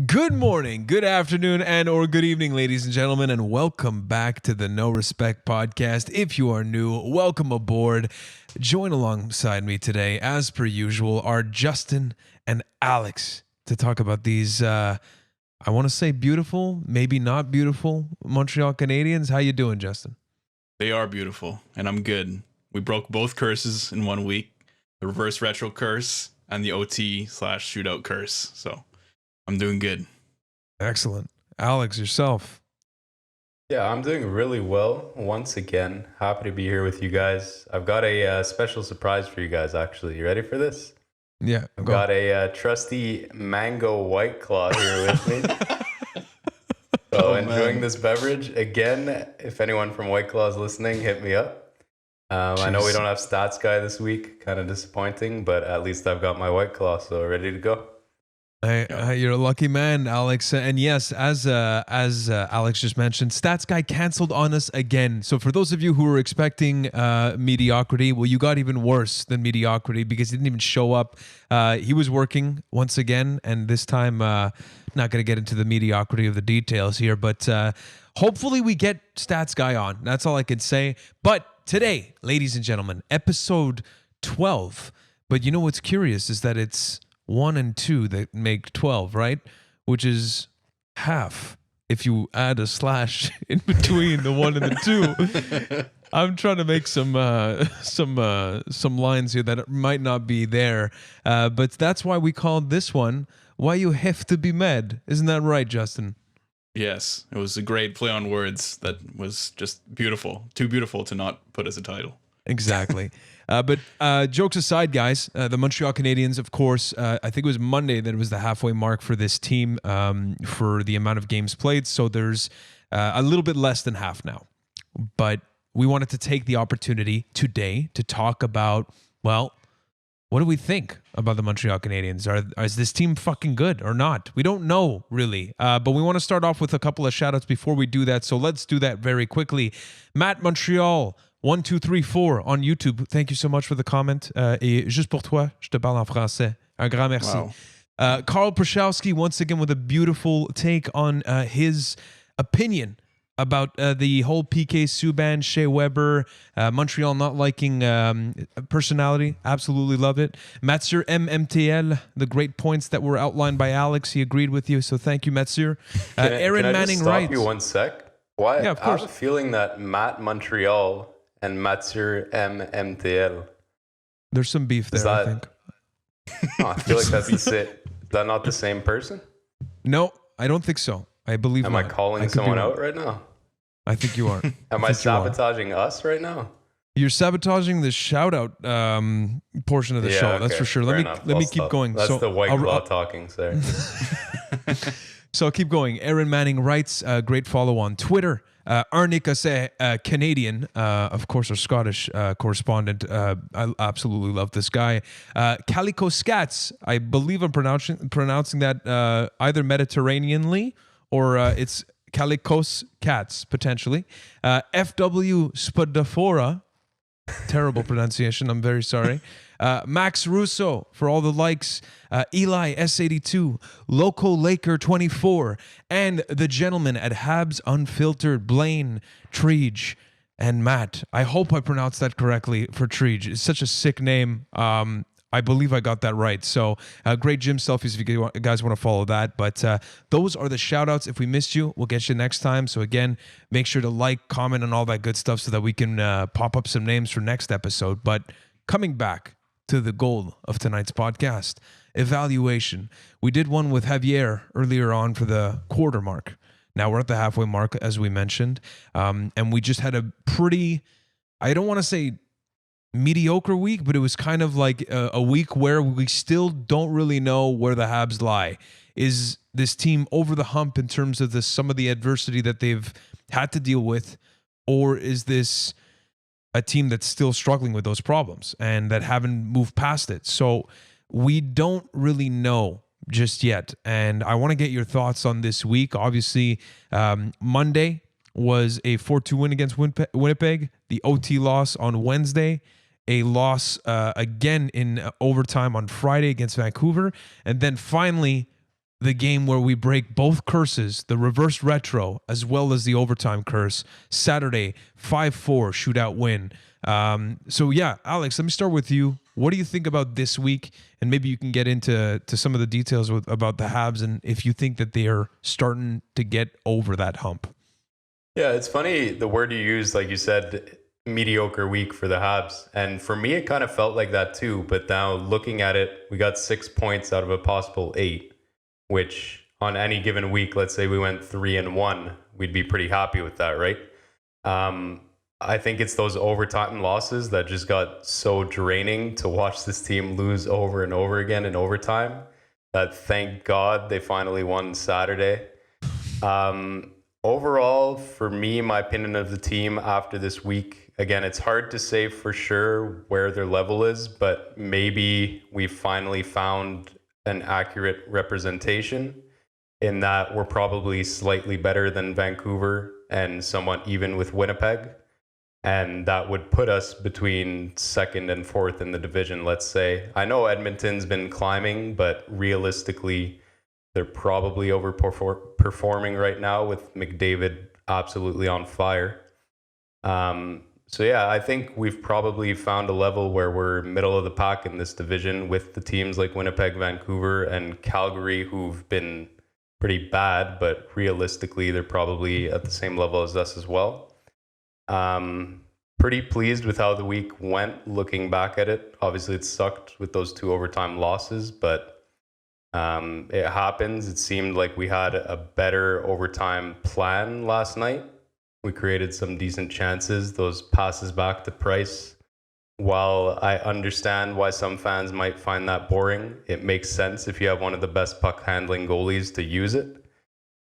Good morning, good afternoon, and or good evening, ladies and gentlemen, and welcome back to the No Respect podcast. If you are new, welcome aboard. Join alongside me today, as per usual, are Justin and Alex to talk about these, I want to say beautiful, maybe not beautiful, Montreal Canadiens. How you doing, Justin? They are beautiful, and I'm good. We broke both curses in 1 week, the reverse retro curse and the OT/shootout curse, so I'm doing good. Excellent. Alex, yourself? Yeah, I'm doing really well. Once again, happy to be here with you guys. I've got a special surprise for you guys, actually. You ready for this? Yeah. I've got a trusty mango White Claw here with me. So enjoying this beverage. Again, if anyone from White Claw is listening, hit me up. I know we don't have Stats Guy this week. Kind of disappointing, but at least I've got my White Claw, so ready to go. You're a lucky man, Alex. And yes, as Alex just mentioned, Stats Guy canceled on us again. So for those of you who were expecting mediocrity, well, you got even worse than mediocrity because he didn't even show up. He was working once again, and this time, not going to get into the mediocrity of the details here, but hopefully we get Stats Guy on. That's all I can say. But today, ladies and gentlemen, episode 12. But you know what's curious is that it's 1 and 2 that make 12, right? Which is half if you add a slash in between the 1 and the 2. I'm trying to make some lines here that might not be there, but that's why we called this one "Why You Have to Be Mad." Isn't that right, Justin? Yes, it was a great play on words that was just beautiful. Too beautiful to not put as a title. Exactly. But jokes aside, guys, the Montreal Canadiens, of course, I think it was Monday that it was the halfway mark for this team for the amount of games played. So there's a little bit less than half now. But we wanted to take the opportunity today to talk about, well, what do we think about the Montreal Canadiens? Is this team fucking good or not? We don't know, really. But we want to start off with a couple of shout-outs before we do that. So let's do that very quickly. Matt Montreal, 1, 2, 3, 4 on YouTube. Thank you so much for the comment. Et juste pour toi, je te parle en français. Un grand merci. Wow. Carl Prochowski, once again, with a beautiful take on his opinion about the whole PK Subban, Shea Weber, Montreal not liking personality. Absolutely love it. Mathieu MMTL, the great points that were outlined by Alex. He agreed with you, so thank you, Mathieu. Aaron can I Manning just stop writes. you 1 sec? Why? Yeah, of course. I have a feeling that Matt Montreal and Mathieu MMTL. There's some beef there, I think. Oh, I feel like that's the same. Is that not the same person? No, I don't think so. I believe Am not. I calling someone out right now? I think you are. Am I sabotaging us right now? You're sabotaging the shout-out portion of the show. Okay, that's for sure. Let me keep going. That's the White Claw talking, sorry. So I'll keep going. Aaron Manning writes, great follow on Twitter. Arnica Canadian, of course, our Scottish correspondent. I absolutely love this guy. Calico Scats, I believe I'm pronouncing that either Mediterraneanly or it's Calicos Cats, potentially. FW Spadafora, terrible pronunciation, I'm very sorry. Max Russo for all the likes, Eli S82, Loco Laker 24, and the gentleman at Habs Unfiltered, Blaine, Treege, and Matt. I hope I pronounced that correctly for Treege. It's such a sick name. I believe I got that right. So great gym selfies if you guys want to follow that. But those are the shout outs. If we missed you, we'll get you next time. So again, make sure to like, comment, and all that good stuff so that we can pop up some names for next episode. But coming back to the goal of tonight's podcast, evaluation. We did one with Javier earlier on for the quarter mark. Now we're at the halfway mark, as we mentioned. And we just had a pretty, I don't want to say mediocre week, but it was kind of like a week where we still don't really know where the Habs lie. Is this team over the hump in terms of some of the adversity that they've had to deal with, or is this a team that's still struggling with those problems and that haven't moved past it? So we don't really know just yet. And I want to get your thoughts on this week. Obviously, Monday was a 4-2 win against Winnipeg, the OT loss on Wednesday, a loss again in overtime on Friday against Vancouver, and then finally the game where we break both curses, the reverse retro as well as the overtime curse. Saturday, 5-4 shootout win. So yeah, Alex, let me start with you. What do you think about this week? And maybe you can get into some of the details about the Habs and if you think that they are starting to get over that hump. Yeah, it's funny the word you used, like you said, mediocre week for the Habs. And for me, it kind of felt like that too. But now looking at it, we got 6 points out of a possible 8, which on any given week, let's say we went 3-1, we'd be pretty happy with that, right? I think it's those overtime losses that just got so draining to watch this team lose over and over again in overtime that thank God they finally won Saturday. Overall, for me, my opinion of the team after this week, again, it's hard to say for sure where their level is, but maybe we finally found an accurate representation in that we're probably slightly better than Vancouver and somewhat even with Winnipeg. And that would put us between second and fourth in the division, let's say. I know Edmonton's been climbing, but realistically, they're probably overperforming right now with McDavid absolutely on fire. So yeah, I think we've probably found a level where we're middle of the pack in this division with the teams like Winnipeg, Vancouver, and Calgary who've been pretty bad, but realistically, they're probably at the same level as us as well. Pretty pleased with how the week went looking back at it. Obviously, it sucked with those 2 overtime losses, but it happens. It seemed like we had a better overtime plan last night. We created some decent chances. Those passes back to Price, while I understand why some fans might find that boring, it makes sense if you have one of the best puck handling goalies to use it.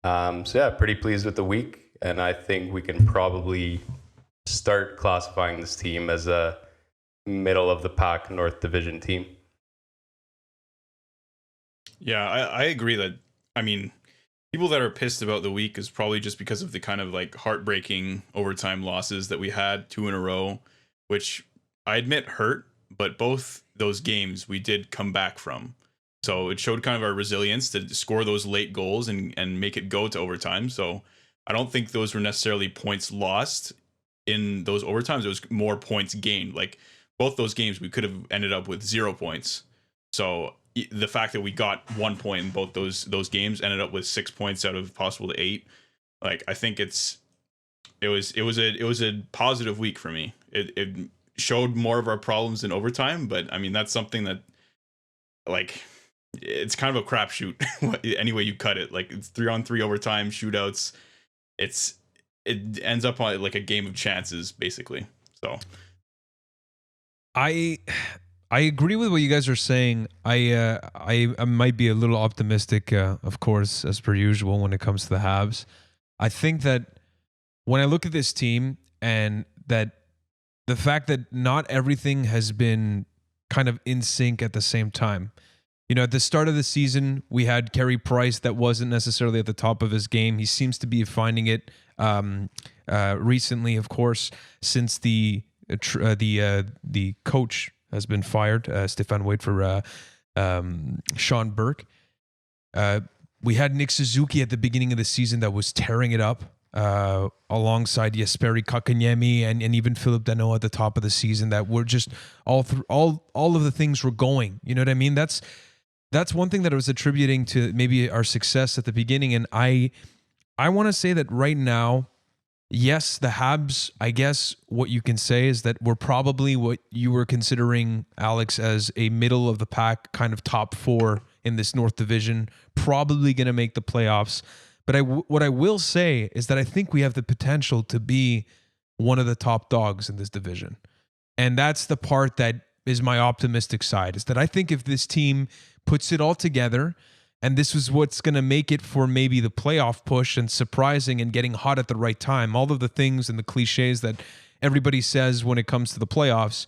So yeah, pretty pleased with the week. And I think we can probably start classifying this team as a middle of the pack North Division team. Yeah, I agree that, I mean, people that are pissed about the week is probably just because of the kind of like heartbreaking overtime losses that we had 2 in a row, which I admit hurt, but both those games we did come back from. So it showed kind of our resilience to score those late goals and make it go to overtime. So I don't think those were necessarily points lost in those overtimes. It was more points gained. Like both those games, we could have ended up with 0 points. So the fact that we got 1 point in both those games ended up with 6 points out of possible to 8. Like I think it was a positive week for me. It showed more of our problems in overtime, but I mean that's something that like it's kind of a crapshoot any way you cut it. Like it's 3-on-3 overtime shootouts. It ends up on like a game of chances basically. So I agree with what you guys are saying. I might be a little optimistic, of course, as per usual when it comes to the Habs. I think that when I look at this team and that the fact that not everything has been kind of in sync at the same time. You know, at the start of the season, we had Carey Price that wasn't necessarily at the top of his game. He seems to be finding it recently, of course, since the coach has been fired, Stefan Wade for Sean Burke. We had Nick Suzuki at the beginning of the season that was tearing it up alongside Jesperi Kotkaniemi and even Philip Danault at the top of the season that were just all of the things were going. You know what I mean? That's one thing that I was attributing to maybe our success at the beginning. And I want to say that right now, yes, the Habs, I guess what you can say is that we're probably what you were considering, Alex, as a middle of the pack kind of top 4 in this North Division, probably going to make the playoffs. But what I will say is that I think we have the potential to be one of the top dogs in this division. And that's the part that is my optimistic side, is that I think if this team puts it all together, and this is what's going to make it for maybe the playoff push and surprising and getting hot at the right time, all of the things and the cliches that everybody says when it comes to the playoffs,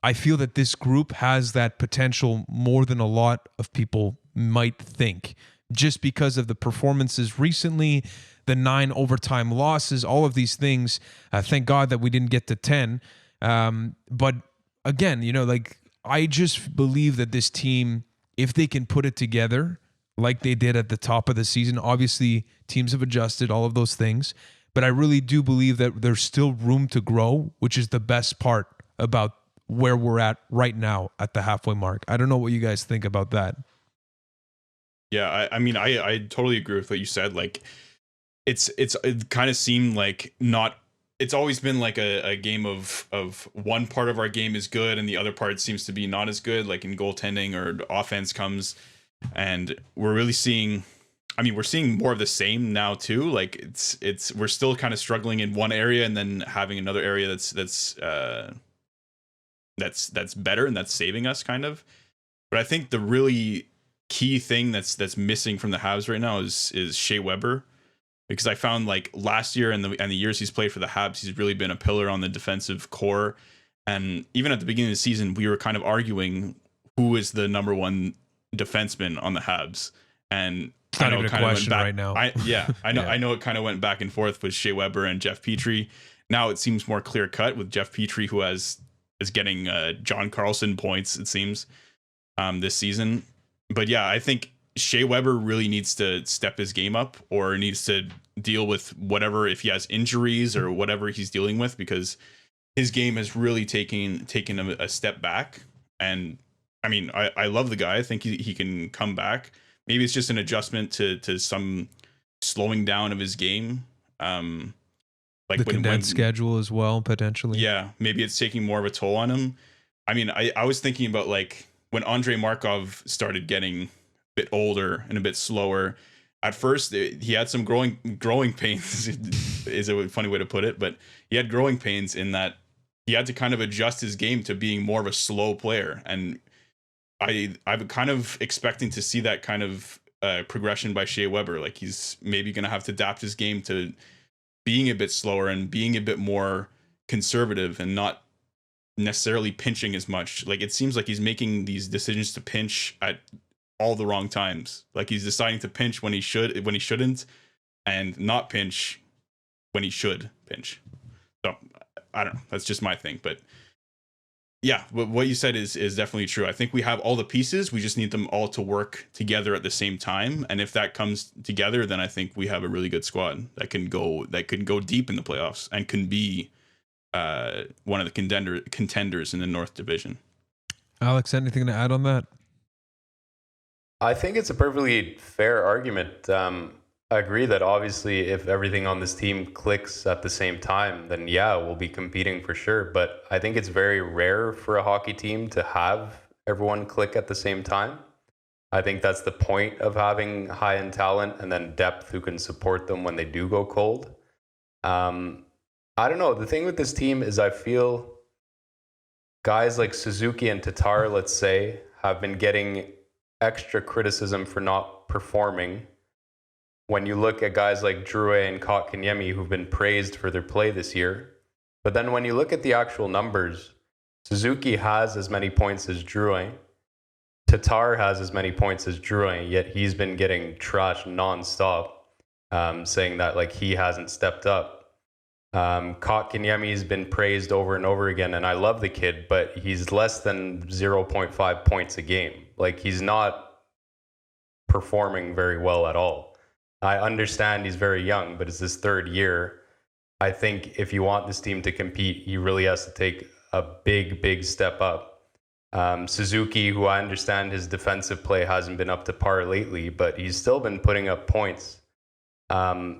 I feel that this group has that potential more than a lot of people might think, just because of the performances recently, the 9 overtime losses, all of these things. Thank God that we didn't get to 10. But again, you know, like I just believe that this team, if they can put it together, like they did at the top of the season. Obviously, teams have adjusted, all of those things. But I really do believe that there's still room to grow, which is the best part about where we're at right now at the halfway mark. I don't know what you guys think about that. Yeah, I mean, I totally agree with what you said. Like, it kind of seemed like not. It's always been like a game of one part of our game is good and the other part seems to be not as good. Like in goaltending or offense comes, and we're really seeing. I mean, we're seeing more of the same now too. Like we're still kind of struggling in one area and then having another area that's better and that's saving us kind of. But I think the really key thing that's missing from the Habs right now is Shea Weber, because I found like last year and the years he's played for the Habs, he's really been a pillar on the defensive core. And even at the beginning of the season, we were kind of arguing who is the number one defenseman on the Habs. And it's not even a question right now. I know. I know it kind of went back and forth with Shea Weber and Jeff Petrie. Now it seems more clear cut with Jeff Petrie, who is getting John Carlson points, it seems, this season. But yeah, I think Shea Weber really needs to step his game up, or needs to deal with whatever, if he has injuries or whatever he's dealing with, because his game has really taken a step back. And I mean, I love the guy. I think he can come back. Maybe it's just an adjustment to some slowing down of his game. Like the condensed schedule as well, potentially. Yeah, maybe it's taking more of a toll on him. I mean, I was thinking about like when Andrei Markov started getting a bit older and a bit slower. At first, he had some growing pains, is a funny way to put it, but he had growing pains in that he had to kind of adjust his game to being more of a slow player. And I'm kind of expecting to see that kind of progression by Shea Weber. Like he's maybe going to have to adapt his game to being a bit slower and being a bit more conservative and not necessarily pinching as much. Like it seems like he's making these decisions to pinch at all the wrong times. Like he's deciding to pinch when he shouldn't, and not pinch when he should pinch. So I don't know. That's just my thing, but yeah, what you said is definitely true. I think we have all the pieces. We just need them all to work together at the same time. And if that comes together, then I think we have a really good squad that can go deep in the playoffs and can be one of the contenders in the North Division. Alex, anything to add on that? I think it's a perfectly fair argument. I agree that obviously if everything on this team clicks at the same time, then yeah, we'll be competing for sure. But I think it's very rare for a hockey team to have everyone click at the same time. I think that's the point of having high-end talent and then depth who can support them when they do go cold. I don't know. The thing with this team is I feel guys like Suzuki and Tatar, let's say, have been getting extra criticism for not performing. When you look at guys like Drouet and Kotkaniemi, who've been praised for their play this year. But then when you look at the actual numbers, Suzuki has as many points as Drouet. Tatar has as many points as Drouet, yet he's been getting trashed nonstop, saying that like he hasn't stepped up. Kotkaniemi's been praised over and over again, and I love the kid, but he's less than 0.5 points a game. Like he's not performing very well at all. I understand he's very young, but it's his third year. I think if you want this team to compete, he really has to take a big step up. Suzuki, who I understand his defensive play hasn't been up to par lately, but he's still been putting up points. Yeah,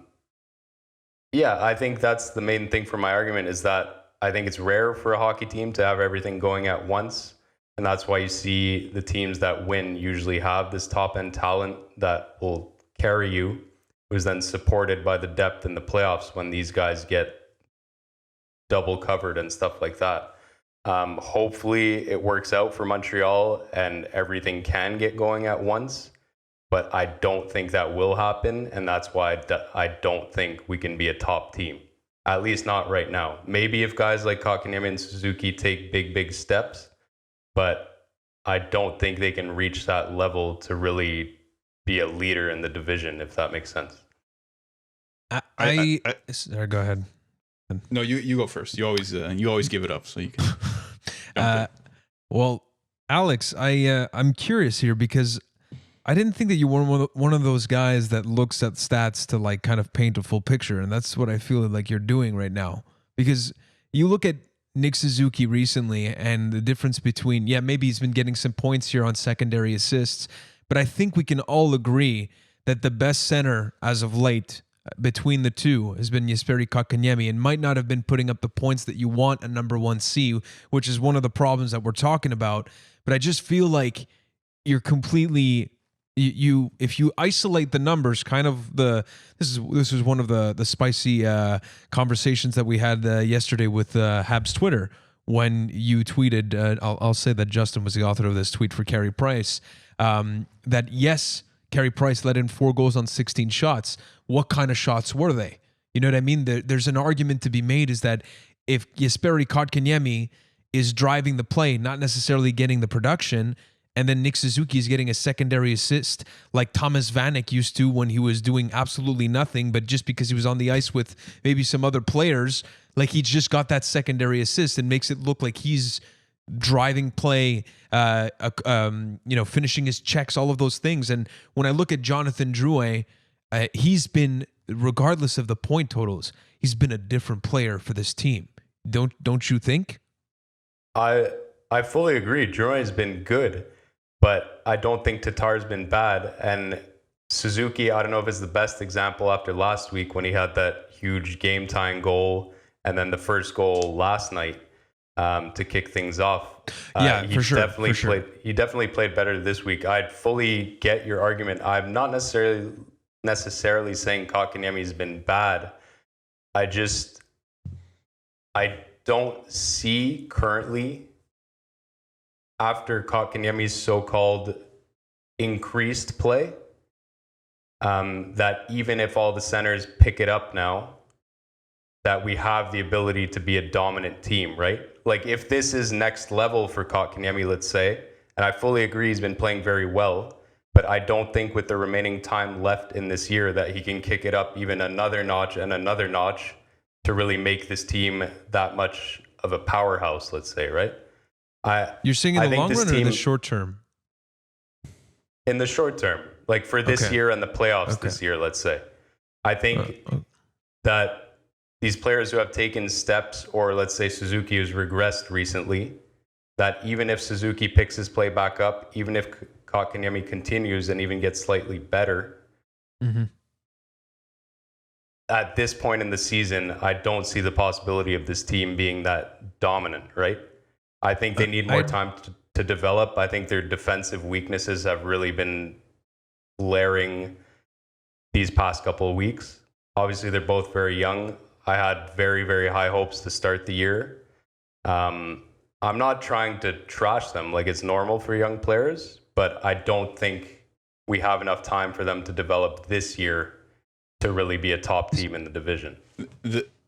I think that's the main thing for my argument, is that I think it's rare for a hockey team to have everything going at once. And that's why you see the teams that win usually have this top-end talent that will carry you, who's then supported by the depth in the playoffs when these guys get double covered and stuff like that. Hopefully it works out for Montreal and everything can get going at once, but I don't think that will happen, and that's why I don't think we can be a top team, at least not right now. Maybe if guys like Kotkaniemi and Suzuki take big steps, but I don't think they can reach that level to really be a leader in the division, if that makes sense. Sorry, go ahead. No, you go first. You always give it up, so you can. Well, Alex, I'm curious here because I didn't think that you were one of those guys that looks at stats to like kind of paint a full picture, and that's what I feel like you're doing right now. Because you look at Nick Suzuki recently, and the difference between maybe he's been getting some points here on secondary assists, but I think we can all agree that the best center as of late between the two has been Jesperi Kotkaniemi, and might not have been putting up the points that you want a number 1C, which is one of the problems that we're talking about. But I just feel like you're completely you if you isolate the numbers, kind of this is one of the spicy conversations that we had yesterday with Habs Twitter when you tweeted. I'll say that Justin was the author of this tweet for Carey Price. That yes, Carey Price let in 4 goals on 16 shots. What kind of shots were they? You know what I mean? There's an argument to be made is that if Jesperi Kotkaniemi is driving the play, not necessarily getting the production, and then Nick Suzuki is getting a secondary assist like Thomas Vanek used to when he was doing absolutely nothing, but just because he was on the ice with maybe some other players, like he just got that secondary assist and makes it look like he's driving play, finishing his checks, all of those things. And when I look at Jonathan Drouin, he's been, regardless of the point totals, he's been a different player for this team. Don't you think? I fully agree. Drouin's been good, but I don't think Tatar's been bad. And Suzuki, I don't know if it's the best example after last week when he had that huge game-tying goal and then the first goal last night to kick things off. For sure. He definitely played better this week. I'd fully get your argument. I'm not necessarily saying Kotkaniemi's been bad. I don't see currently, after Kotkaniemi's so-called increased play, that even if all the centers pick it up now, that we have the ability to be a dominant team, right? Like if this is next level for Kotkaniemi, let's say, and I fully agree he's been playing very well, but I don't think with the remaining time left in this year that he can kick it up even another notch and another notch to really make this team that much of a powerhouse, let's say, right? You're saying in the long run or in the short term? In the short term, like for this year and the playoffs this year, let's say. I think that these players who have taken steps, or let's say Suzuki who's regressed recently, that even if Suzuki picks his play back up, even if Kotkaniemi continues and even gets slightly better, at this point in the season, I don't see the possibility of this team being that dominant, right? I think they need more time to develop. I think their defensive weaknesses have really been glaring these past couple of weeks. Obviously, they're both very young. I had very, very high hopes to start the year. I'm not trying to trash them like it's normal for young players, but I don't think we have enough time for them to develop this year to really be a top team in the division.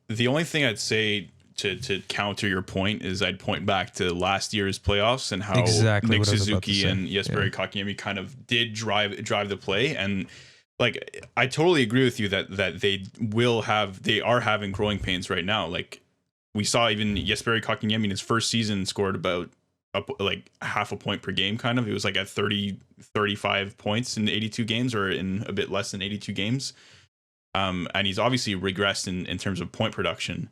The only thing I'd say to counter your point is I'd point back to last year's playoffs and how Nick Suzuki and Jesperi Kotkaniemi kind of did drive the play. And like, I totally agree with you that they are having growing pains right now. Like we saw even Jesperi Kotkaniemi in his first season scored about like half a point per game, kind of. It was like at 35 points in 82 games, or in a bit less than 82 games. And he's obviously regressed in terms of point production.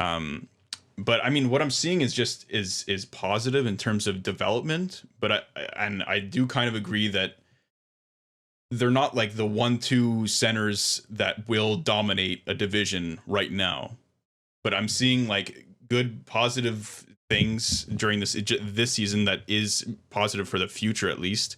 But I mean, what I'm seeing is just is positive in terms of development. But I do kind of agree that they're not like the 1-2 centers that will dominate a division right now. But I'm seeing like good positive things during this season that is positive for the future, at least.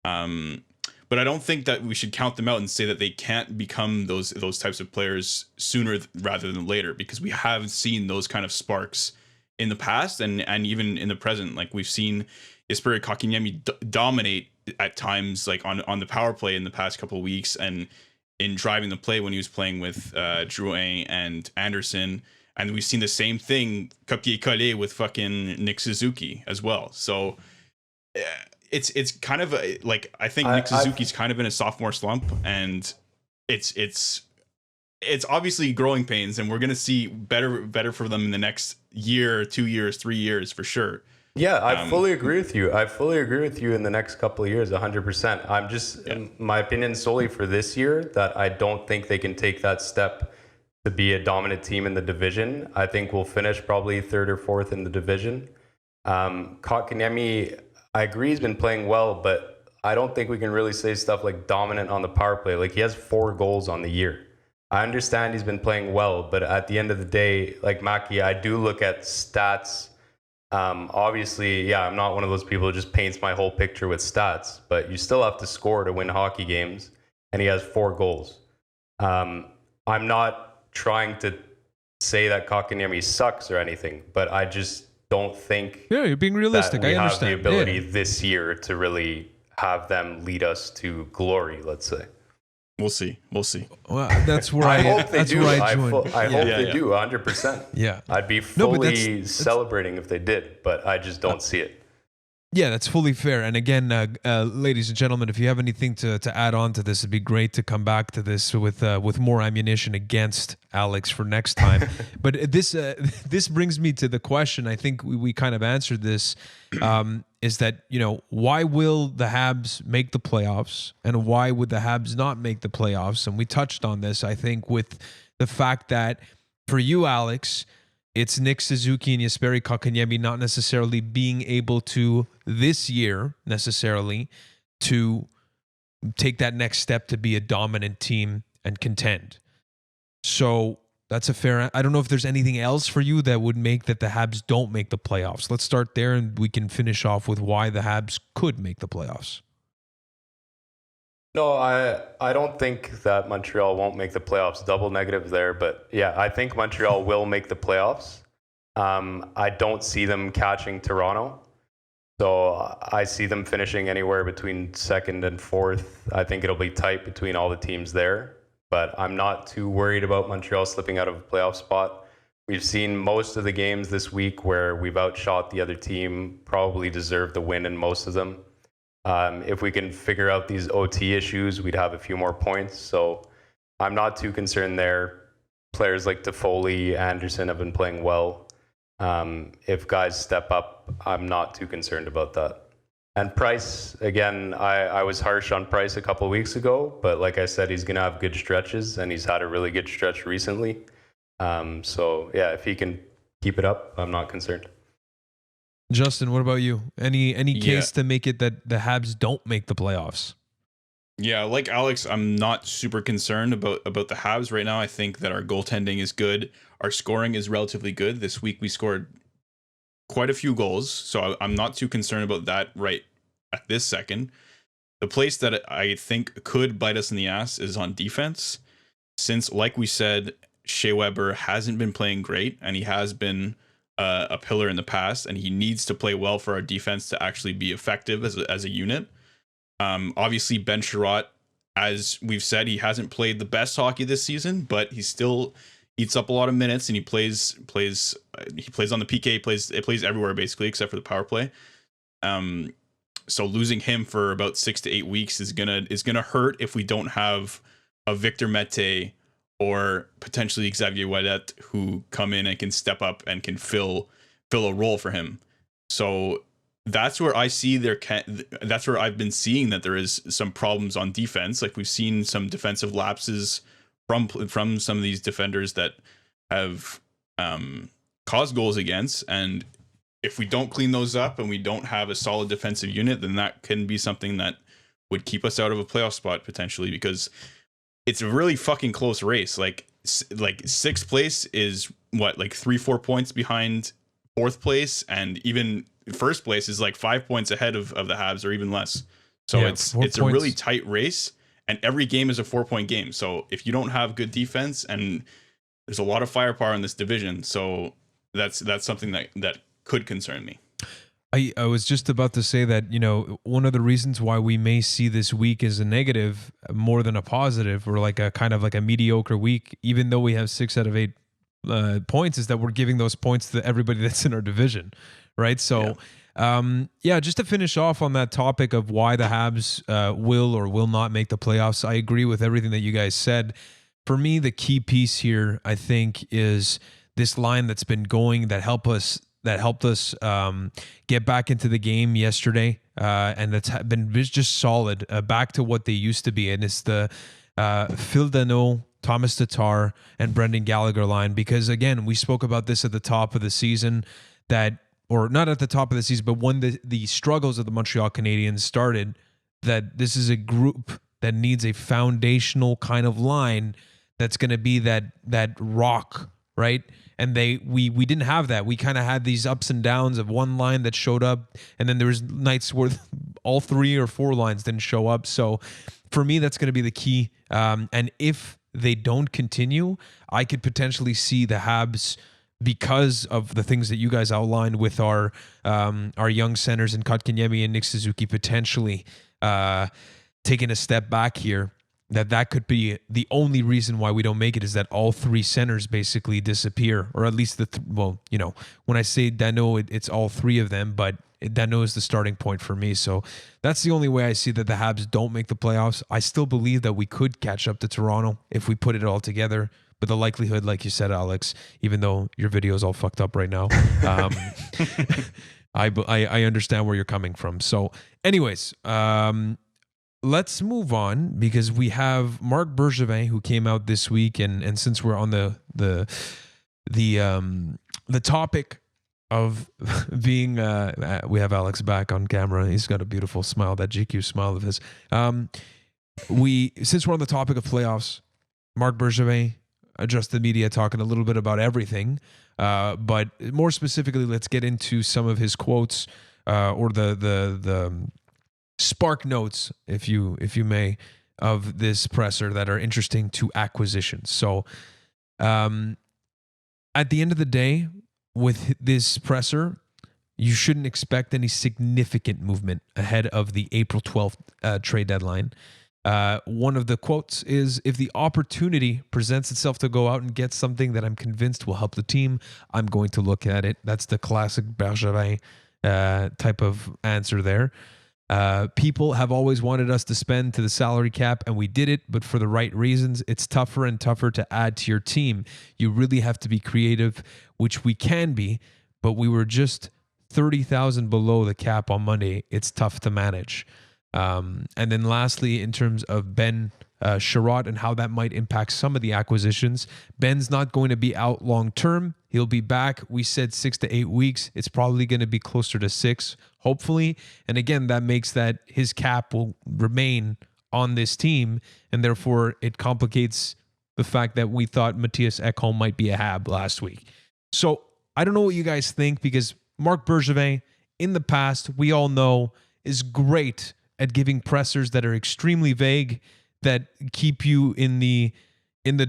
But I don't think that we should count them out and say that they can't become those types of players sooner rather than later, because we have seen those kind of sparks in the past and even in the present. Like we've seen Jesperi Kotkaniemi dominate at times, like on the power play in the past couple of weeks, and in driving the play when he was playing with Drouin and Anderson. And we've seen the same thing copier-coller with fucking Nick Suzuki as well. So it's kind of like, I think Nick Suzuki's kind of in a sophomore slump, and it's obviously growing pains, and we're going to see better for them in the next year, 2 years, 3 years for sure. Yeah, I fully agree with you. I fully agree with you in the next couple of years, 100%. I'm just, my opinion solely for this year, that I don't think they can take that step to be a dominant team in the division. I think we'll finish probably third or fourth in the division. Kotkaniemi, I agree he's been playing well, but I don't think we can really say stuff like dominant on the power play. Like, he has 4 goals on the year. I understand he's been playing well, but at the end of the day, like Mackie, I do look at stats. Obviously, yeah, I'm not one of those people who just paints my whole picture with stats, but you still have to score to win hockey games, and he has 4 goals. I'm not trying to say that Kotkaniemi sucks or anything, but I just don't think you're being realistic. That we I understand. have the ability this year to really have them lead us to glory, let's say. We'll see. Well, that's where I hope they that's do. where I hope they yeah. do, 100%. Yeah. I'd be fully celebrating if they did, but I just don't see it. Yeah, that's fully fair. And again, ladies and gentlemen, if you have anything to add on to this, it'd be great to come back to this with more ammunition against Alex for next time. But this brings me to the question. I think we kind of answered this. Is that, why will the Habs make the playoffs, and why would the Habs not make the playoffs? And we touched on this, I think, with the fact that for you, Alex, it's Nick Suzuki and Jesperi Kotkaniemi not necessarily being able to this year necessarily to take that next step to be a dominant team and contend. So that's a fair. I don't know if there's anything else for you that would make that the Habs don't make the playoffs. Let's start there, and we can finish off with why the Habs could make the playoffs. No, I don't think that Montreal won't make the playoffs. Double negative there, but yeah, I think Montreal will make the playoffs. I don't see them catching Toronto, so I see them finishing anywhere between second and fourth. I think it'll be tight between all the teams there, but I'm not too worried about Montreal slipping out of a playoff spot. We've seen most of the games this week where we've outshot the other team, probably deserved the win in most of them. If we can figure out these OT issues, we'd have a few more points. So I'm not too concerned there. Players like Toffoli, Anderson have been playing well. If guys step up, I'm not too concerned about that. And Price, again, I was harsh on Price a couple of weeks ago, but like I said, he's going to have good stretches, and he's had a really good stretch recently. So yeah, if he can keep it up, I'm not concerned. Justin, what about you? Any case to make it that the Habs don't make the playoffs? Yeah, like Alex, I'm not super concerned about the Habs right now. I think that our goaltending is good. Our scoring is relatively good. This week we scored quite a few goals, so I'm not too concerned about that right at this second. The place that I think could bite us in the ass is on defense, since, like we said, Shea Weber hasn't been playing great, and he has been a pillar in the past, and he needs to play well for our defense to actually be effective as a unit. Obviously, Ben Sherratt, as we've said, he hasn't played the best hockey this season, but he still eats up a lot of minutes, and he plays on the PK, he plays everywhere basically except for the power play. So losing him for about 6 to 8 weeks is gonna hurt if we don't have a Victor Mete or potentially Xavier Ouellet who come in and can step up and can fill a role for him. So that's where I see that's where I've been seeing that there is some problems on defense. Like, we've seen some defensive lapses from some of these defenders that have caused goals against. And if we don't clean those up and we don't have a solid defensive unit, then that can be something that would keep us out of a playoff spot potentially, because it's a really fucking close race. Like sixth place is what, like 3-4 points behind fourth place, and even first place is like 5 points ahead of the Habs, or even less. So yeah, it's a really tight race, and every game is a 4-point game. So if you don't have good defense, and there's a lot of firepower in this division, so that's something that could concern me. I was just about to say that, one of the reasons why we may see this week as a negative more than a positive, or like a kind of like a mediocre week, even though we have 6 out of 8 points, is that we're giving those points to everybody that's in our division, right? So, just to finish off on that topic of why the Habs will or will not make the playoffs, I agree with everything that you guys said. For me, the key piece here, I think, is this line that's been going that help us that helped us get back into the game yesterday, and that's been just solid, back to what they used to be. And it's the Phil Danault, Thomas Tatar, and Brendan Gallagher line. Because again, we spoke about this at the top of the season, or not at the top of the season, but when the struggles of the Montreal Canadiens started, that this is a group that needs a foundational kind of line that's going to be that rock, right? And we didn't have that. We kind of had these ups and downs of one line that showed up, and then there was nights where all 3 or 4 lines didn't show up. So for me, that's going to be the key. And if they don't continue, I could potentially see the Habs, because of the things that you guys outlined with our young centers in Kotkaniemi and Nick Suzuki, potentially taking a step back here. That could be the only reason why we don't make it, is that all 3 centers basically disappear, or at least when I say Danault, it's all 3 of them, but Danault is the starting point for me. So that's the only way I see that the Habs don't make the playoffs. I still believe that we could catch up to Toronto if we put it all together, but the likelihood, like you said, Alex, even though your video is all fucked up right now, I understand where you're coming from. So anyways, let's move on, because we have Marc Bergevin, who came out this week, and since we're on the topic of being, we have Alex back on camera. He's got a beautiful smile, that GQ smile of his. Since we're on the topic of playoffs, Marc Bergevin addressed the media, talking a little bit about everything, but more specifically, let's get into some of his quotes, or the spark notes, if you may, of this presser that are interesting to acquisitions. So at the end of the day, with this presser, you shouldn't expect any significant movement ahead of the April 12th trade deadline. One of the quotes is, "If the opportunity presents itself to go out and get something that I'm convinced will help the team, I'm going to look at it." That's the classic Bergevin type of answer there. People have always wanted us to spend to the salary cap, and we did it, but for the right reasons. It's tougher and tougher to add to your team. You really have to be creative, which we can be, but we were just 30,000 below the cap on Monday. It's tough to manage. And then lastly, in terms of Ben Sherratt and how that might impact some of the acquisitions, Ben's not going to be out long term. He'll be back. We said 6 to 8 weeks. It's probably going to be closer to 6, hopefully. And again, that makes that his cap will remain on this team, and therefore it complicates the fact that we thought Matthias Ekholm might be a Hab last week. So I don't know what you guys think, because Marc Bergevin, in the past, we all know, is great at giving pressers that are extremely vague, that keep you in the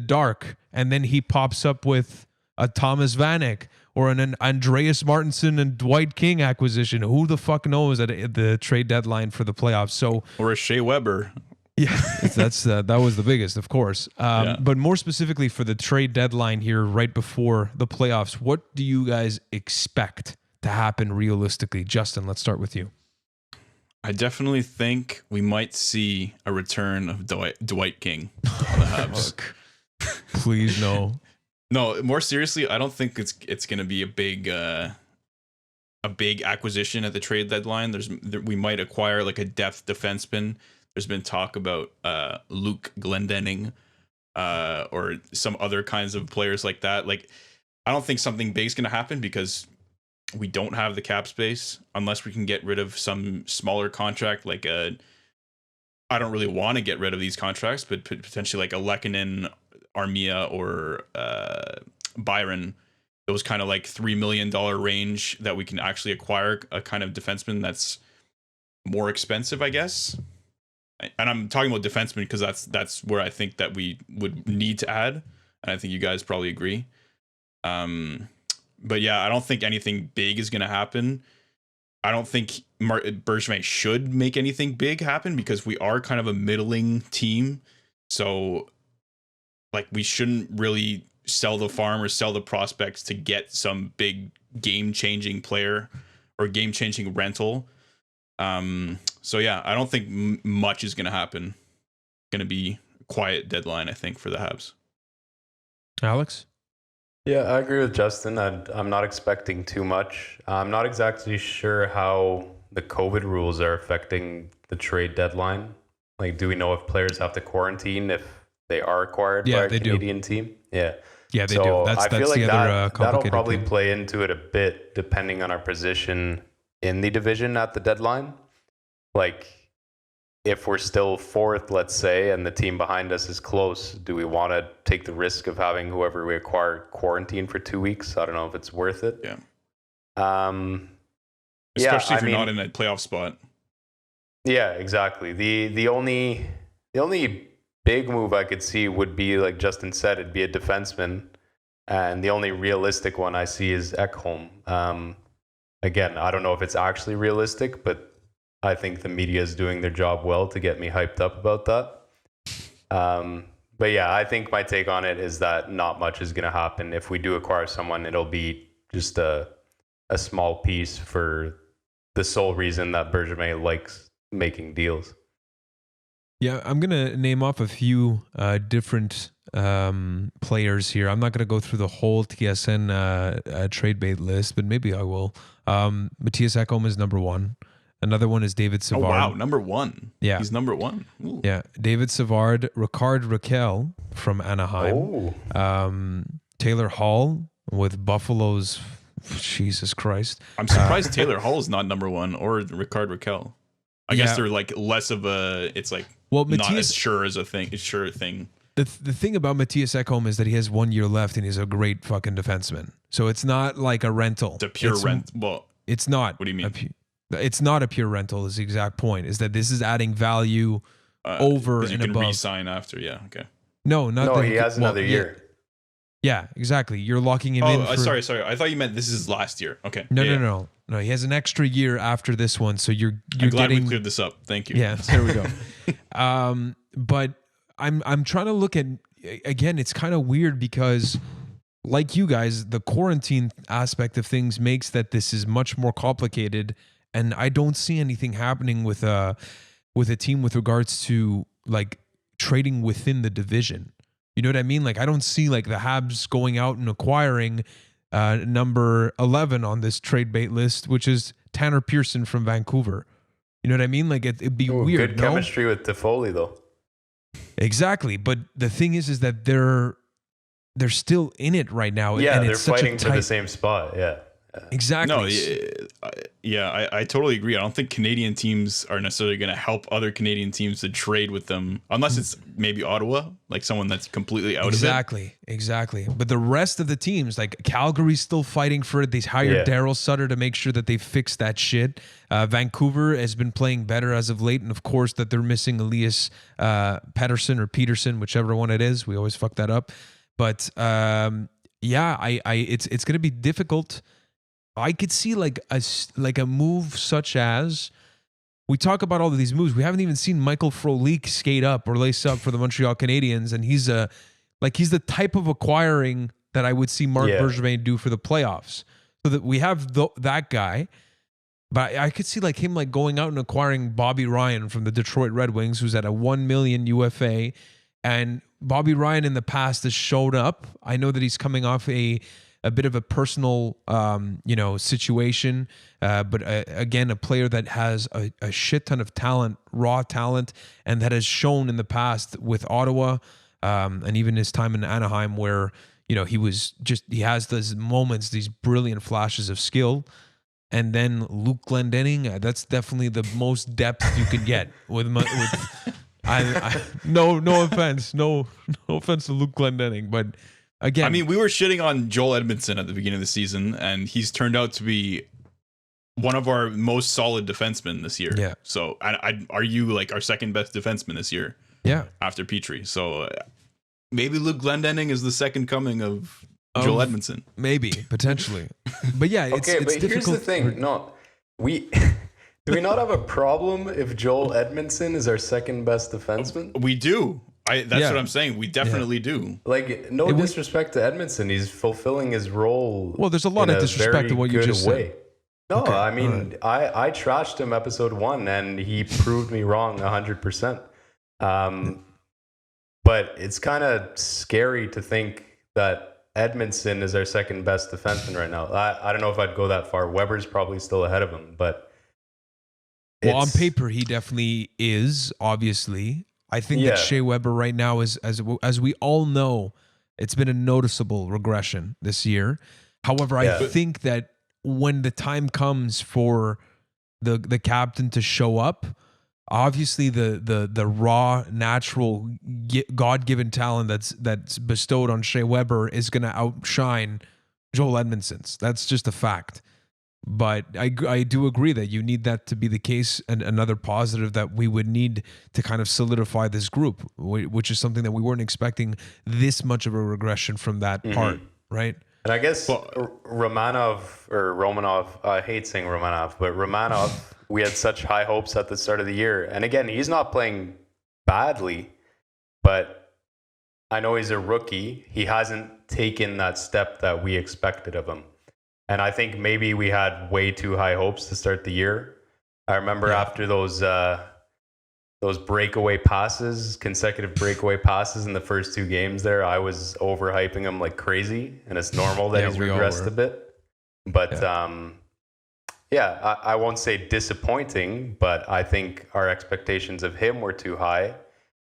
dark, and then he pops up with a Thomas Vanek or an Andreas Martinson and Dwight King acquisition. Who the fuck knows at the trade deadline for the playoffs? So, or a Shea Weber. Yeah, that was the biggest, of course. But more specifically for the trade deadline here, right before the playoffs, what do you guys expect to happen realistically? Justin, let's start with you. I definitely think we might see a return of Dwight King on the Habs. Please no. No, more seriously, I don't think it's going to be a big acquisition at the trade deadline. We might acquire like a depth defenseman. There's been talk about Luke Glendening or some other kinds of players like that. Like, I don't think something big's going to happen, because we don't have the cap space unless we can get rid of some smaller contract. Like I don't really want to get rid of these contracts, but potentially like a Lehkonen, Armia, or Byron, those kind of like $3 million range that we can actually acquire a kind of defenseman that's more expensive, I guess. And I'm talking about defenseman because that's where I think that we would need to add, and I think you guys probably agree. But yeah, I don't think anything big is going to happen. I don't think Bergevin should make anything big happen, because we are kind of a middling team. So, like, we shouldn't really sell the farm or sell the prospects to get some big game-changing player or game-changing rental. So yeah, I don't think much is going to happen. Going to be a quiet deadline, I think, for the Habs. Alex? Yeah, I agree with Justin. I'm not expecting too much. I'm not exactly sure how the COVID rules are affecting the trade deadline. Like, do we know if players have to quarantine if they are acquired by Yeah, a they do. Canadian team? Yeah. Yeah, they do. So That's I feel like the other that'll complicated probably thing. play into it a bit depending on our position in the division at the deadline. Like, if we're still fourth, let's say, and the team behind us is close, do we want to take the risk of having whoever we acquire quarantine for 2 weeks? I don't know if it's worth it. Yeah. I Especially if you're mean, not in a playoff spot. Yeah, exactly. The only big move I could see would be, like Justin said, it'd be a defenseman, and the only realistic one I see is Ekholm. Again, I don't know if it's actually realistic, but I think the media is doing their job well to get me hyped up about that. But yeah, I think my take on it is that not much is going to happen. If we do acquire someone, it'll be just a small piece for the sole reason that Bergevin likes making deals. Yeah, I'm going to name off a few different players here. I'm not going to go through the whole TSN trade bait list, but maybe I will. Matthias Ekholm is number one. Another one is David Savard. Oh, wow. Number one. Yeah. He's number one. Ooh. Yeah. David Savard, Ricard Raquel from Anaheim. Oh. Taylor Hall with Buffalo's. Jesus Christ. I'm surprised Taylor Hall is not number one, or Ricard Raquel. I guess they're like less of a, it's like not as sure as a thing. The thing about Matthias Ekholm is that he has 1 year left and he's a great fucking defenseman. So it's not like a rental. It's a pure rent. Well, it's not. What do you mean? It's not a pure rental is the exact point, is that this is adding value over and above. You can re-sign after, yeah, okay. No, he has another year. Yeah, exactly. You're locking him in. Oh, sorry. I thought you meant this is last year. Okay. No. He has an extra year after this one, so you're glad getting. we cleared this up. Thank you. Yeah, there we go. But I'm trying to look at, again, it's kind of weird because, like you guys, the quarantine aspect of things makes that this is much more complicated, and I don't see anything happening with a team with regards to like trading within the division. You know what I mean? Like, I don't see like the Habs going out and acquiring number 11 on this trade bait list, which is Tanner Pearson from Vancouver. You know what I mean? Like, it'd be weird. Good chemistry with Toffoli, though. Exactly. But the thing is that they're still in it right now. Yeah, and they're it's fighting for the same spot. Yeah. Exactly. No, I totally agree. I don't think Canadian teams are necessarily going to help other Canadian teams to trade with them, unless it's maybe Ottawa, like someone that's completely out of it. Exactly. But the rest of the teams, like Calgary's still fighting for it. They hired Daryl Sutter to make sure that they fix that shit. Vancouver has been playing better as of late, and of course that they're missing Elias Peterson, whichever one it is. We always fuck that up. But it's going to be difficult. I could see like a move such as, we talk about all of these moves. We haven't even seen Michael Frolik skate up or lace up for the Montreal Canadiens, and he's the type of acquiring that I would see Marc Bergevin do for the playoffs. So that we have that guy, but I could see like him like going out and acquiring Bobby Ryan from the Detroit Red Wings, who's at a $1 million UFA, and Bobby Ryan in the past has showed up. I know that he's coming off a bit of a personal, situation. But again, a player that has a shit ton of talent, raw talent, and that has shown in the past with Ottawa, and even his time in Anaheim, where he has those moments, these brilliant flashes of skill. And then Luke Glendening, that's definitely the most depth you could get with no offense to Luke Glendening, but. Again, I mean, we were shitting on Joel Edmondson at the beginning of the season, and he's turned out to be one of our most solid defensemen this year. Yeah. So, are you like our second best defenseman this year? Yeah. After Petrie. So, maybe Luke Glendening is the second coming of Joel Edmondson. Maybe, potentially. But yeah, it's difficult. Here's the thing. No, do we not have a problem if Joel Edmondson is our second best defenseman? We do. That's what I'm saying. We definitely do. Like, disrespect to Edmondson. He's fulfilling his role. Well, there's a lot of disrespect to what you just said. No, okay. I mean, I trashed him episode 1, and he proved me wrong 100%. But it's kind of scary to think that Edmondson is our second best defenseman right now. I don't know if I'd go that far. Weber's probably still ahead of him, but well, on paper he definitely is. Obviously, I think that Shea Weber right now is, as we all know, it's been a noticeable regression this year. However, I think that when the time comes for the captain to show up, obviously the raw, natural, God-given talent that's bestowed on Shea Weber is going to outshine Joel Edmondson's. That's just a fact. But I do agree that you need that to be the case, and another positive that we would need to kind of solidify this group, which is something that we weren't expecting this much of a regression from that part, right? And I guess Romanov, I hate saying Romanov, but Romanov, we had such high hopes at the start of the year. And again, he's not playing badly, but I know he's a rookie. He hasn't taken that step that we expected of him. And I think maybe we had way too high hopes to start the year. I remember after those breakaway passes, consecutive breakaway passes in the first two games there, I was overhyping him like crazy, and it's normal that he's regressed a bit. But I won't say disappointing, but I think our expectations of him were too high,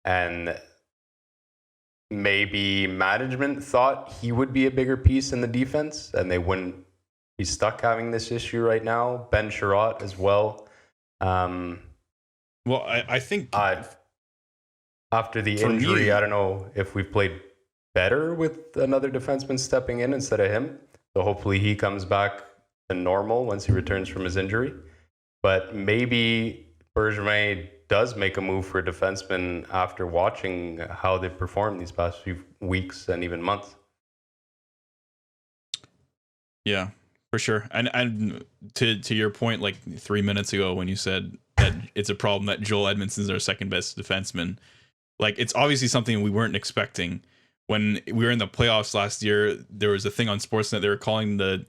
and maybe management thought he would be a bigger piece in the defense, and they wouldn't be stuck having this issue right now. Ben Sherratt as well. Well, I think after the injury, I don't know if we've played better with another defenseman stepping in instead of him. So hopefully he comes back to normal once he returns from his injury. But maybe Bergevin does make a move for a defenseman after watching how they've performed these past few weeks and even months. Yeah, for sure. And to your point, like 3 minutes ago when you said that it's a problem that Joel Edmondson's our second best defenseman, like it's obviously something we weren't expecting. When we were in the playoffs last year, there was a thing on Sportsnet, they were calling the